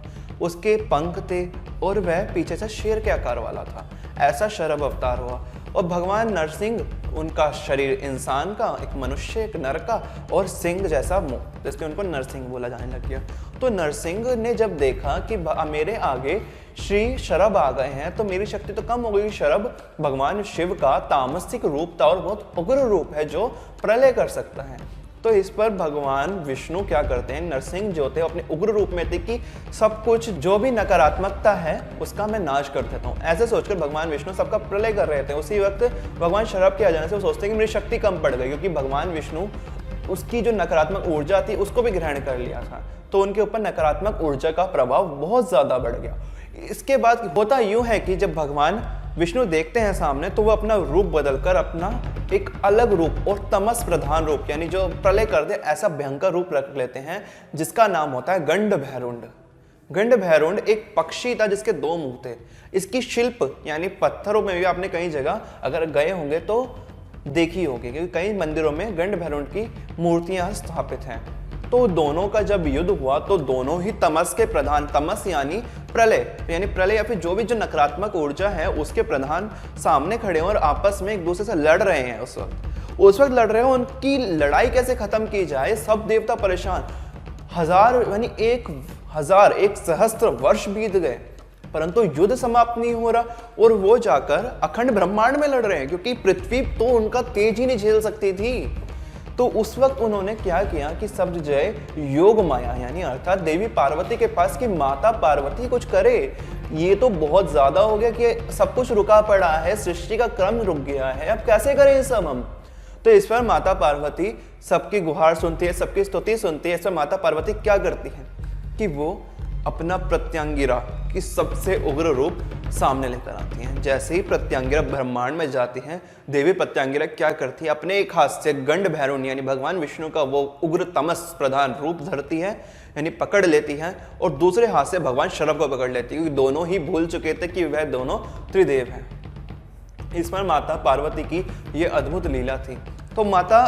उसके पंख थे और वह पीछे से शेर के आकार वाला था। ऐसा शरभ अवतार हुआ और भगवान नरसिंह, उनका शरीर इंसान का, एक मनुष्य, एक नर का, और सिंह जैसा मुंह, जिसके उनको नरसिंह बोला जाने लग गया। तो नरसिंह ने जब देखा कि मेरे आगे श्री शरभ आ गए हैं तो मेरी शक्ति तो कम हो गई। शरभ भगवान शिव का तामसिक रूप था और बहुत उग्र रूप है जो प्रलय कर सकता है। तो इस पर भगवान विष्णु क्या करते हैं, नरसिंह जो थे अपने उग्र रूप में थे कि सब कुछ जो भी नकारात्मकता है उसका मैं नाश कर देता हूँ। ऐसे सोचकर भगवान विष्णु सबका प्रलय कर रहे थे। उसी वक्त भगवान शरभ के आ जाने से वो सोचते हैं कि मेरी शक्ति कम पड़ गई, क्योंकि भगवान विष्णु उसकी जो नकारात्मक ऊर्जा थी उसको भी ग्रहण कर लिया था, तो उनके ऊपर नकारात्मक ऊर्जा का प्रभाव बहुत ज्यादा बढ़ गया। इसके बाद होता यूं है कि जब भगवान विष्णु देखते हैं सामने तो वो अपना रूप बदलकर अपना एक अलग रूप और तमस प्रधान रूप, यानी जो प्रलय कर दे ऐसा भयंकर रूप रख लेते हैं, जिसका नाम होता है गंड भैरुंड। गंड भैरुंड एक पक्षी था जिसके 2 मुंह थे। इसकी शिल्प यानी पत्थरों में भी आपने कई जगह अगर गए होंगे तो देखी होगी, क्योंकि कई मंदिरों में गंड भैरुंड की मूर्तियां स्थापित हैं। तो दोनों का जब युद्ध हुआ तो दोनों ही तमस के प्रधान, तमस यानी प्रलय या फिर जो भी जो नकारात्मक ऊर्जा है उसके प्रधान सामने खड़े हैं और आपस में एक दूसरे से लड़ रहे हैं। उस वक्त लड़ रहे हैं, उनकी लड़ाई कैसे खत्म की जाए, सब देवता परेशान। 1000 यानी 1000 एक सहस्त्र वर्ष बीत गए परंतु युद्ध समाप्त नहीं हो रहा और वो जाकर अखंड ब्रह्मांड में लड़ रहे हैं, क्योंकि पृथ्वी तो उनका तेज ही नहीं झेल सकती थी। तो उस वक्त उन्होंने क्या किया कि सब जय योग माया यानी अर्थात देवी पार्वती के पास कि माता पार्वती कुछ करे, ये तो बहुत ज्यादा हो गया कि सब कुछ रुका पड़ा है, सृष्टि का क्रम रुक गया है, अब कैसे करें ये सब हम। तो इस पर माता पार्वती सबकी गुहार सुनती है, सबकी स्तुति सुनती है। इस पर माता पार्वती क्या करती है कि वो अपना प्रत्यांगिरा की सबसे उग्र रूप सामने लेकर आती हैं। जैसे ही प्रत्यांगिरा ब्रह्मांड में जाती हैं, देवी प्रत्यांगिरा क्या करती है, अपने एक हाथ से गंड भैरुंड यानी भगवान विष्णु का वो उग्र तमस प्रधान रूप धरती है, यानी पकड़ लेती है, और दूसरे हाथ से भगवान शरभ को पकड़ लेती है, क्योंकि दोनों ही भूल चुके थे कि वह दोनों त्रिदेव हैं। इस पर माता पार्वती की ये अद्भुत लीला थी। तो माता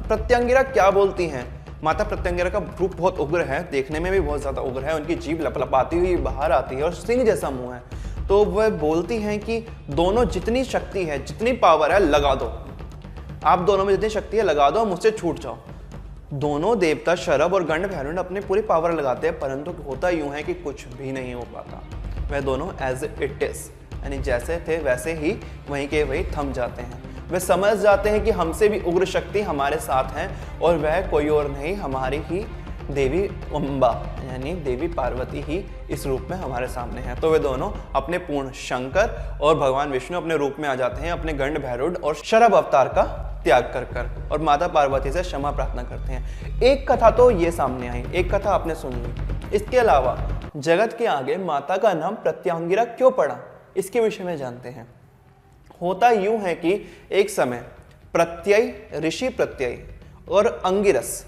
प्रत्यांगिरा क्या बोलती हैं, माता प्रत्यांगिरा का रूप बहुत उग्र है, देखने में भी बहुत ज्यादा उग्र है, उनकी जीभ लपलपाती हुई बाहर आती है और सिंह जैसा मुंह है। तो वह बोलती हैं कि दोनों जितनी शक्ति है, जितनी पावर है लगा दो, आप दोनों में जितनी शक्ति है लगा दो, मुझसे छूट जाओ। दोनों देवता शरभ और गंड भैरुंड अपनी पूरी पावर लगाते हैं, परंतु होता यूं है कि कुछ भी नहीं हो पाता। वह दोनों एज इट इज यानी जैसे थे वैसे ही वहीं के वहीं थम जाते हैं। वे समझ जाते हैं कि हमसे भी उग्र शक्ति हमारे साथ है और वह कोई और नहीं, हमारी ही देवी अम्बा यानी देवी पार्वती ही इस रूप में हमारे सामने है। तो वे दोनों अपने पूर्ण शंकर और भगवान विष्णु अपने रूप में आ जाते हैं, अपने गंड भैरुंड और शरभ अवतार का त्याग कर कर और माता पार्वती से क्षमा प्रार्थना करते हैं। एक कथा तो ये सामने आई, एक कथा आपने सुन ली। इसके अलावा जगत के आगे माता का नाम प्रत्यांगिरा क्यों पड़ा, इसके विषय में जानते हैं। होता यूं है कि एक समय प्रत्यय, ऋषि प्रत्यय और अंगिरस,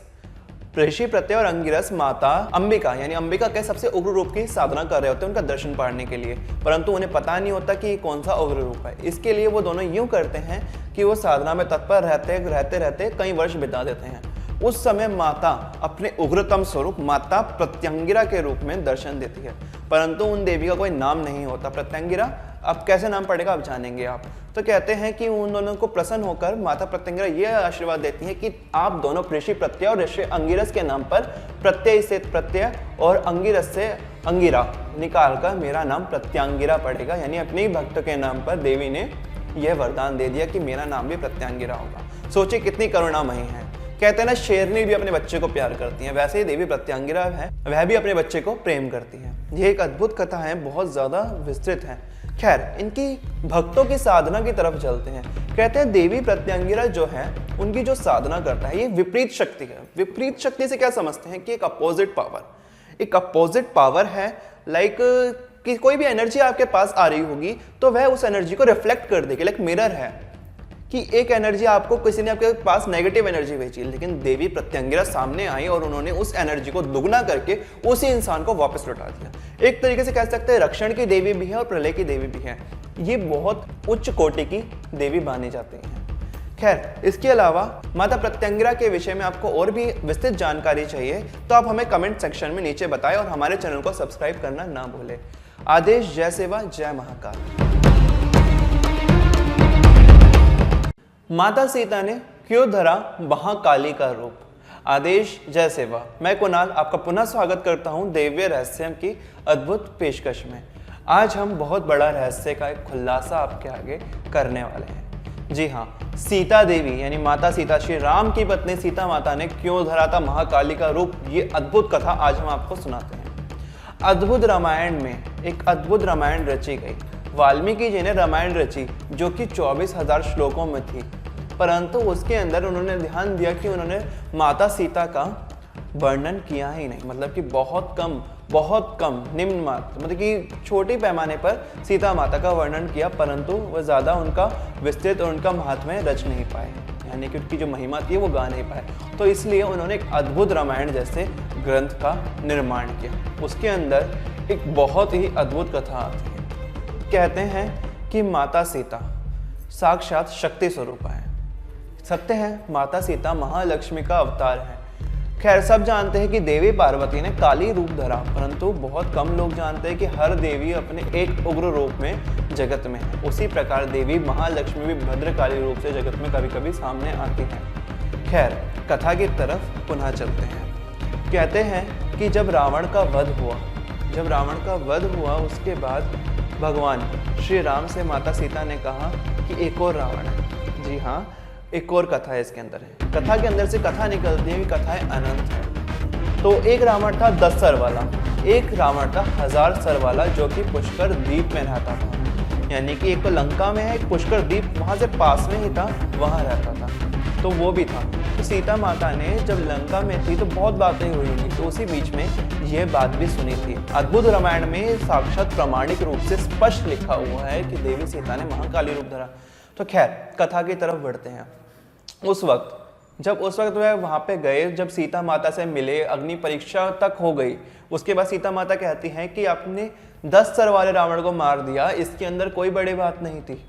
ऋषि प्रत्यय और अंगिरस माता अंबिका यानी अंबिका के सबसे उग्र रूप की साधना कर रहे होते हैं उनका दर्शन पाने के लिए, परंतु उन्हें पता नहीं होता कि कौन सा उग्र रूप है। इसके लिए वो दोनों यूं करते हैं कि वो साधना में तत्पर रहते कई वर्ष बिता देते हैं। उस समय माता अपने उग्रतम स्वरूप माता प्रत्यांगिरा के रूप में दर्शन देती है, परंतु उन देवी का कोई नाम नहीं होता प्रत्यांगिरा। अब कैसे नाम पड़ेगा अब जानेंगे आप। तो कहते हैं कि उन दोनों को प्रसन्न होकर माता प्रत्यांगिरा यह आशीर्वाद देती है कि आप दोनों ऋषि प्रत्यय और ऋषि अंगिरस के नाम पर प्रत्यय से प्रत्यय और अंगिरस से अंगिरा निकाल कर मेरा नाम प्रत्यांगिरा पड़ेगा। यानी अपने ही भक्त के नाम पर देवी ने यह वरदान दे दिया कि मेरा नाम भी प्रत्यांगिरा होगा। सोचिए कितनी करुणामयी है। कहते हैं ना शेरनी भी अपने बच्चे को प्यार करती है, वैसे ही देवी प्रत्यांगिरा है, वह भी अपने बच्चे को प्रेम करती है। यह एक अद्भुत कथा है, बहुत ज्यादा विस्तृत है। खैर इनकी भक्तों की साधना की तरफ चलते हैं। कहते हैं देवी प्रत्यांगिरा जो है उनकी जो साधना करता है ये विपरीत शक्ति है। विपरीत शक्ति से क्या समझते हैं कि एक अपोजिट पावर, एक अपोजिट पावर है। लाइक कि कोई भी एनर्जी आपके पास आ रही होगी तो वह उस एनर्जी को रिफ्लेक्ट कर देगी। लाइक मिरर है कि एक एनर्जी आपको किसी ने आपके पास नेगेटिव एनर्जी भेजी, लेकिन देवी प्रत्यांगिरा सामने आई और उन्होंने उस एनर्जी को दुगना करके उसी इंसान को वापस लौटा दिया। एक तरीके से कह सकते हैं रक्षण की देवी भी है और प्रलय की देवी भी है। ये बहुत उच्च कोटि की देवी मानी जाती हैं। खैर इसके अलावा माता प्रत्यांगिरा के विषय में आपको और भी विस्तृत जानकारी चाहिए तो आप हमें कमेंट सेक्शन में नीचे बताएं और हमारे चैनल को सब्सक्राइब करना ना भूलें। आदेश, जय सेवा, जय महाकाल। माता सीता ने क्यों धरा महाकाली का रूप? आदेश जय सेवा। मैं कुणाल आपका पुनः स्वागत करता हूं दिव्य रहस्यम की अद्भुत पेशकश में। आज हम बहुत बड़ा रहस्य का एक खुलासा आपके आगे करने वाले हैं। जी हाँ, सीता देवी यानी माता सीता, श्री राम की पत्नी सीता माता ने क्यों धरा था महाकाली का रूप, ये अद्भुत कथा आज हम आपको सुनाते हैं। अद्भुत रामायण में एक अद्भुत रामायण रची गई। वाल्मीकि जी ने रामायण रची जो कि 24,000 श्लोकों में थी, परंतु उसके अंदर उन्होंने ध्यान दिया कि उन्होंने माता सीता का वर्णन किया ही नहीं। मतलब कि बहुत कम निम्न मात्र, मतलब कि छोटे पैमाने पर सीता माता का वर्णन किया, परंतु वह ज़्यादा उनका विस्तृत और उनका महात्म्य रच नहीं पाए, यानी कि उनकी जो महिमा थी वो गा नहीं पाए। तो इसलिए उन्होंने एक अद्भुत रामायण जैसे ग्रंथ का निर्माण किया। उसके अंदर एक बहुत ही अद्भुत कथा आती है। कहते हैं कि माता सीता साक्षात शक्ति स्वरूप है। सत्य है, माता सीता महालक्ष्मी का अवतार है। खैर, सब जानते हैं कि देवी पार्वती ने काली रूप धरा, परंतु बहुत कम लोग जानते हैं कि हर देवी अपने एक उग्र रूप में जगत में है। उसी प्रकार देवी महालक्ष्मी भी भद्रकाली रूप से जगत में कभी कभी सामने आती है। खैर, कथा की तरफ पुनः चलते हैं। कहते हैं कि जब रावण का वध हुआ उसके बाद भगवान श्री राम से माता सीता ने कहा कि एक और रावण है। जी हाँ, एक और कथा है इसके अंदर है। कथा के अंदर से कथा निकलती है, कथाएं अनंत है। तो एक रावण था 10 सर वाला, एक रावण था 1000 सर वाला, जो कि पुष्कर द्वीप में रहता था। यानी कि एक तो लंका में है, एक पुष्कर द्वीप वहां से पास में ही था, वहां रहता था। तो वो भी था। तो सीता माता ने जब लंका में थी तो बहुत बातें हुई थी, तो उसी बीच में यह बात भी सुनी थी। अद्भुत रामायण में साक्षात प्रामाणिक रूप से स्पष्ट लिखा हुआ है कि देवी सीता ने महाकाली रूप धरा। तो खैर, कथा की तरफ बढ़ते हैं। उस वक्त वह वहाँ पे गए, जब सीता माता से मिले, अग्नि परीक्षा तक हो गई। उसके बाद सीता माता कहती हैं कि आपने 10 सर वाले रावण को मार दिया, इसके अंदर कोई बड़ी बात नहीं थी।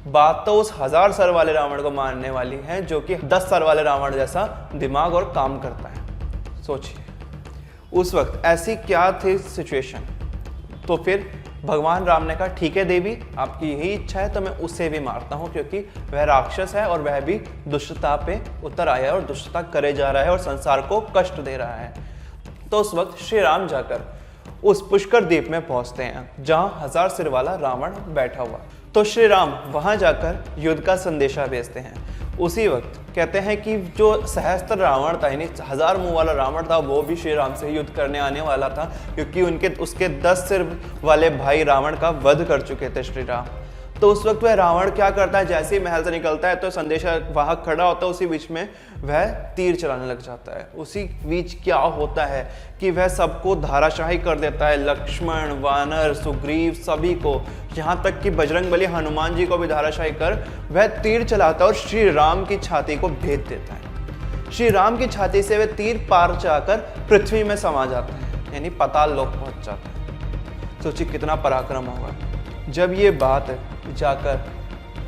बात तो उस 1000 सर वाले रावण को मारने वाली है, जो कि 10 सर वाले रावण जैसा दिमाग और काम करता है। सोचिए उस वक्त ऐसी क्या थी सिचुएशन। तो फिर भगवान राम ने कहा, ठीक है देवी, आपकी यही इच्छा है तो मैं उसे भी मारता हूँ, क्योंकि वह राक्षस है और वह भी दुष्टता पे उतर आया है और दुष्टता करे जा रहा है और संसार को कष्ट दे रहा है। तो उस वक्त श्री राम जाकर उस पुष्कर द्वीप में पहुंचते हैं जहां 1000 सिर वाला रावण बैठा हुआ। तो श्री राम वहां जाकर युद्ध का संदेशा भेजते हैं। उसी वक्त कहते हैं कि जो सहस्त्र रावण था, यानी 1000 मुंह वाला रावण था, वो भी श्री राम से युद्ध करने आने वाला था, क्योंकि उसके 10 सिर वाले भाई रावण का वध कर चुके थे श्री राम। तो उस वक्त वह रावण क्या करता है, जैसे ही महल से निकलता है तो संदेशा वहां खड़ा होता है, उसी बीच में वह तीर चलाने लग जाता है। उसी बीच क्या होता है कि वह सबको धाराशाही कर देता है, लक्ष्मण, वानर, सुग्रीव, सभी को, यहाँ तक कि बजरंगबली हनुमान जी को भी धाराशाही कर वह तीर चलाता है और श्री राम की छाती को भेद देता है। श्री राम की छाती से वह तीर पार जाकर पृथ्वी में समा जाता है, यानी पाताल लोक पहुंच जाता है। सोचिए कितना पराक्रम होगा। जब ये बात जाकर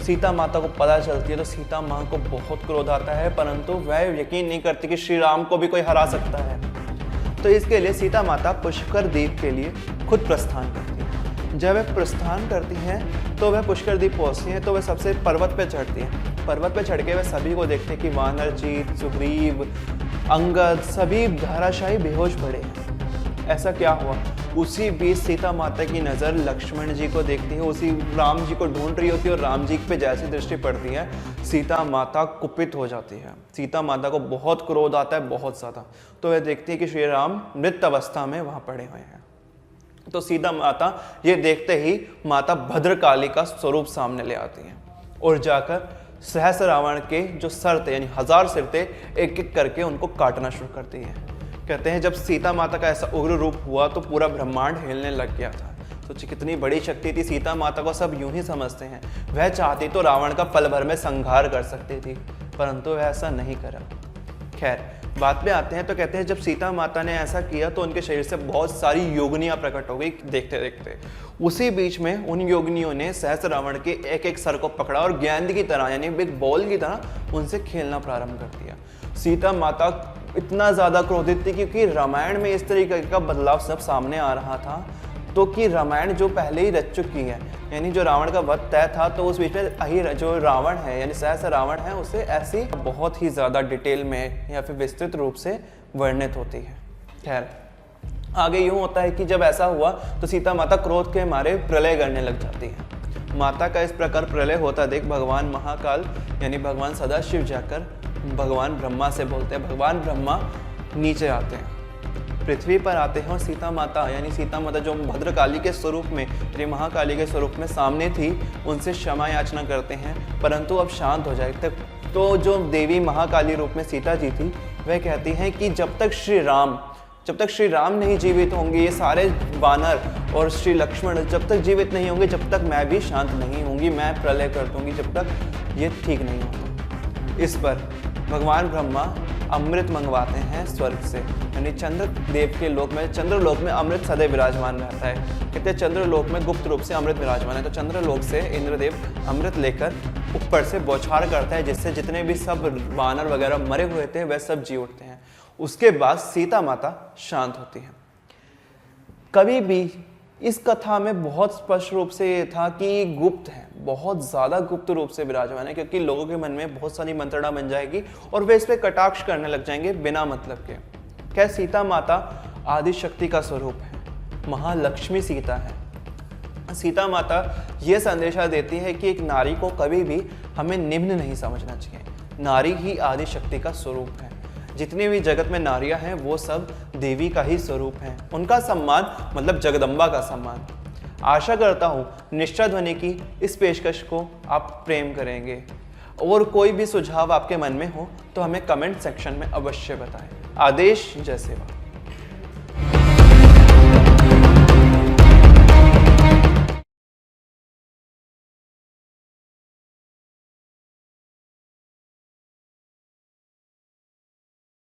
सीता माता को पता चलती है तो सीता माँ को बहुत क्रोध आता है, परंतु वह यकीन नहीं करती कि श्री राम को भी कोई हरा सकता है। तो इसके लिए सीता माता पुष्कर द्वीप के लिए खुद प्रस्थान करती है। जब वह प्रस्थान करती हैं तो वह पुष्कर द्वीप पहुँचती हैं, तो वह सबसे पर्वत पे चढ़ती हैं। पर्वत पे चढ़ के वह सभी को देखते हैं कि वानर जी, सुग्रीव, अंगद सभी धाराशाही बेहोश पड़े हैं। ऐसा क्या हुआ? उसी बीच सीता माता की नज़र लक्ष्मण जी को देखती है, उसी राम जी को ढूंढ रही होती है और राम जी पे जैसी दृष्टि पड़ती है सीता माता कुपित हो जाती है। सीता माता को बहुत क्रोध आता है, बहुत ज़्यादा। तो वह देखती है कि श्री राम मृत अवस्था में वहाँ पड़े हुए हैं। तो सीता माता ये देखते ही माता भद्रकाली का स्वरूप सामने ले आती है और जाकर सहस्र रावण के जो सर थे, यानी 1000 सिर थे, एक एक करके उनको काटना शुरू करती है। कहते हैं जब सीता माता का ऐसा उग्र रूप हुआ तो पूरा ब्रह्मांड हिलने लग गया था। सोचिए कितनी बड़ी शक्ति थी। सीता माता को सब यूं ही समझते हैं। वह चाहती तो रावण का पल भर में संहार कर सकती थी, परंतु वह ऐसा नहीं करा। खैर, बात पे आते हैं तो कहते हैं जब सीता माता ने ऐसा किया तो उनके शरीर से बहुत सारी योगनियाँ प्रकट हो गई देखते देखते। उसी बीच में उन योगनियों ने सहस्र रावण के एक एक सर को पकड़ा और गेंद की तरह, यानी बिग बॉल की तरह उनसे खेलना प्रारंभ कर दिया। सीता माता इतना ज़्यादा क्रोधित थी क्योंकि रामायण में इस तरीके का बदलाव सब सामने आ रहा था, तो कि रामायण जो पहले ही रच चुकी है, यानी जो रावण का वध तय था तो उस बीच में जो रावण है यानी सहस्र रावण है उसे ऐसी बहुत ही ज़्यादा डिटेल में या फिर विस्तृत रूप से वर्णित होती है। खैर आगे यूँ होता है कि जब ऐसा हुआ तो सीता माता क्रोध के मारे प्रलय करने लग जाती है। माता का इस प्रकार प्रलय होता देख भगवान महाकाल यानी भगवान सदाशिव जाकर भगवान ब्रह्मा से बोलते हैं। भगवान ब्रह्मा नीचे आते हैं, पृथ्वी पर आते हैं और सीता माता यानी सीता माता जो भद्रकाली के स्वरूप में यानी महाकाली के स्वरूप में सामने थी उनसे क्षमा याचना करते हैं, परंतु अब शांत हो जाए तक। तो जो देवी महाकाली रूप में सीता जी थी वह कहती हैं कि जब तक श्री राम नहीं जीवित होंगे, ये सारे वानर और श्री लक्ष्मण जब तक जीवित नहीं होंगे, जब तक मैं भी शांत नहीं होंगी, मैं प्रलय कर दूंगी जब तक ये ठीक नहीं होता। इस पर भगवान ब्रह्मा अमृत मंगवाते हैं स्वर्ग से, यानी चंद्र देव के लोक में, चंद्रलोक में अमृत सदैव विराजमान रहता है। कहते हैं चंद्रलोक में गुप्त रूप से अमृत विराजमान है, तो चंद्रलोक से इंद्रदेव अमृत लेकर ऊपर से बौछार करता है, जिससे जितने भी सब वानर वगैरह मरे हुए थे वह सब जी उठते हैं। उसके बाद सीता माता शांत होती है। कभी भी इस कथा में बहुत स्पष्ट रूप से ये था कि गुप्त है, बहुत ज़्यादा गुप्त रूप से विराजमान है, क्योंकि लोगों के मन में बहुत सारी मंत्रणा बन जाएगी और वे इस पर कटाक्ष करने लग जाएंगे बिना मतलब के। क्या सीता माता आदि शक्ति का स्वरूप है, महालक्ष्मी सीता है। सीता माता ये संदेशा देती है कि एक नारी को कभी भी हमें निम्न नहीं समझना चाहिए, नारी ही आदि शक्ति का स्वरूप है। जितनी भी जगत में नारियां हैं वो सब देवी का ही स्वरूप हैं, उनका सम्मान मतलब जगदम्बा का सम्मान। आशा करता हूँ निष्ठा ध्वनि की इस पेशकश को आप प्रेम करेंगे, और कोई भी सुझाव आपके मन में हो तो हमें कमेंट सेक्शन में अवश्य बताएं। आदेश जय सेवा।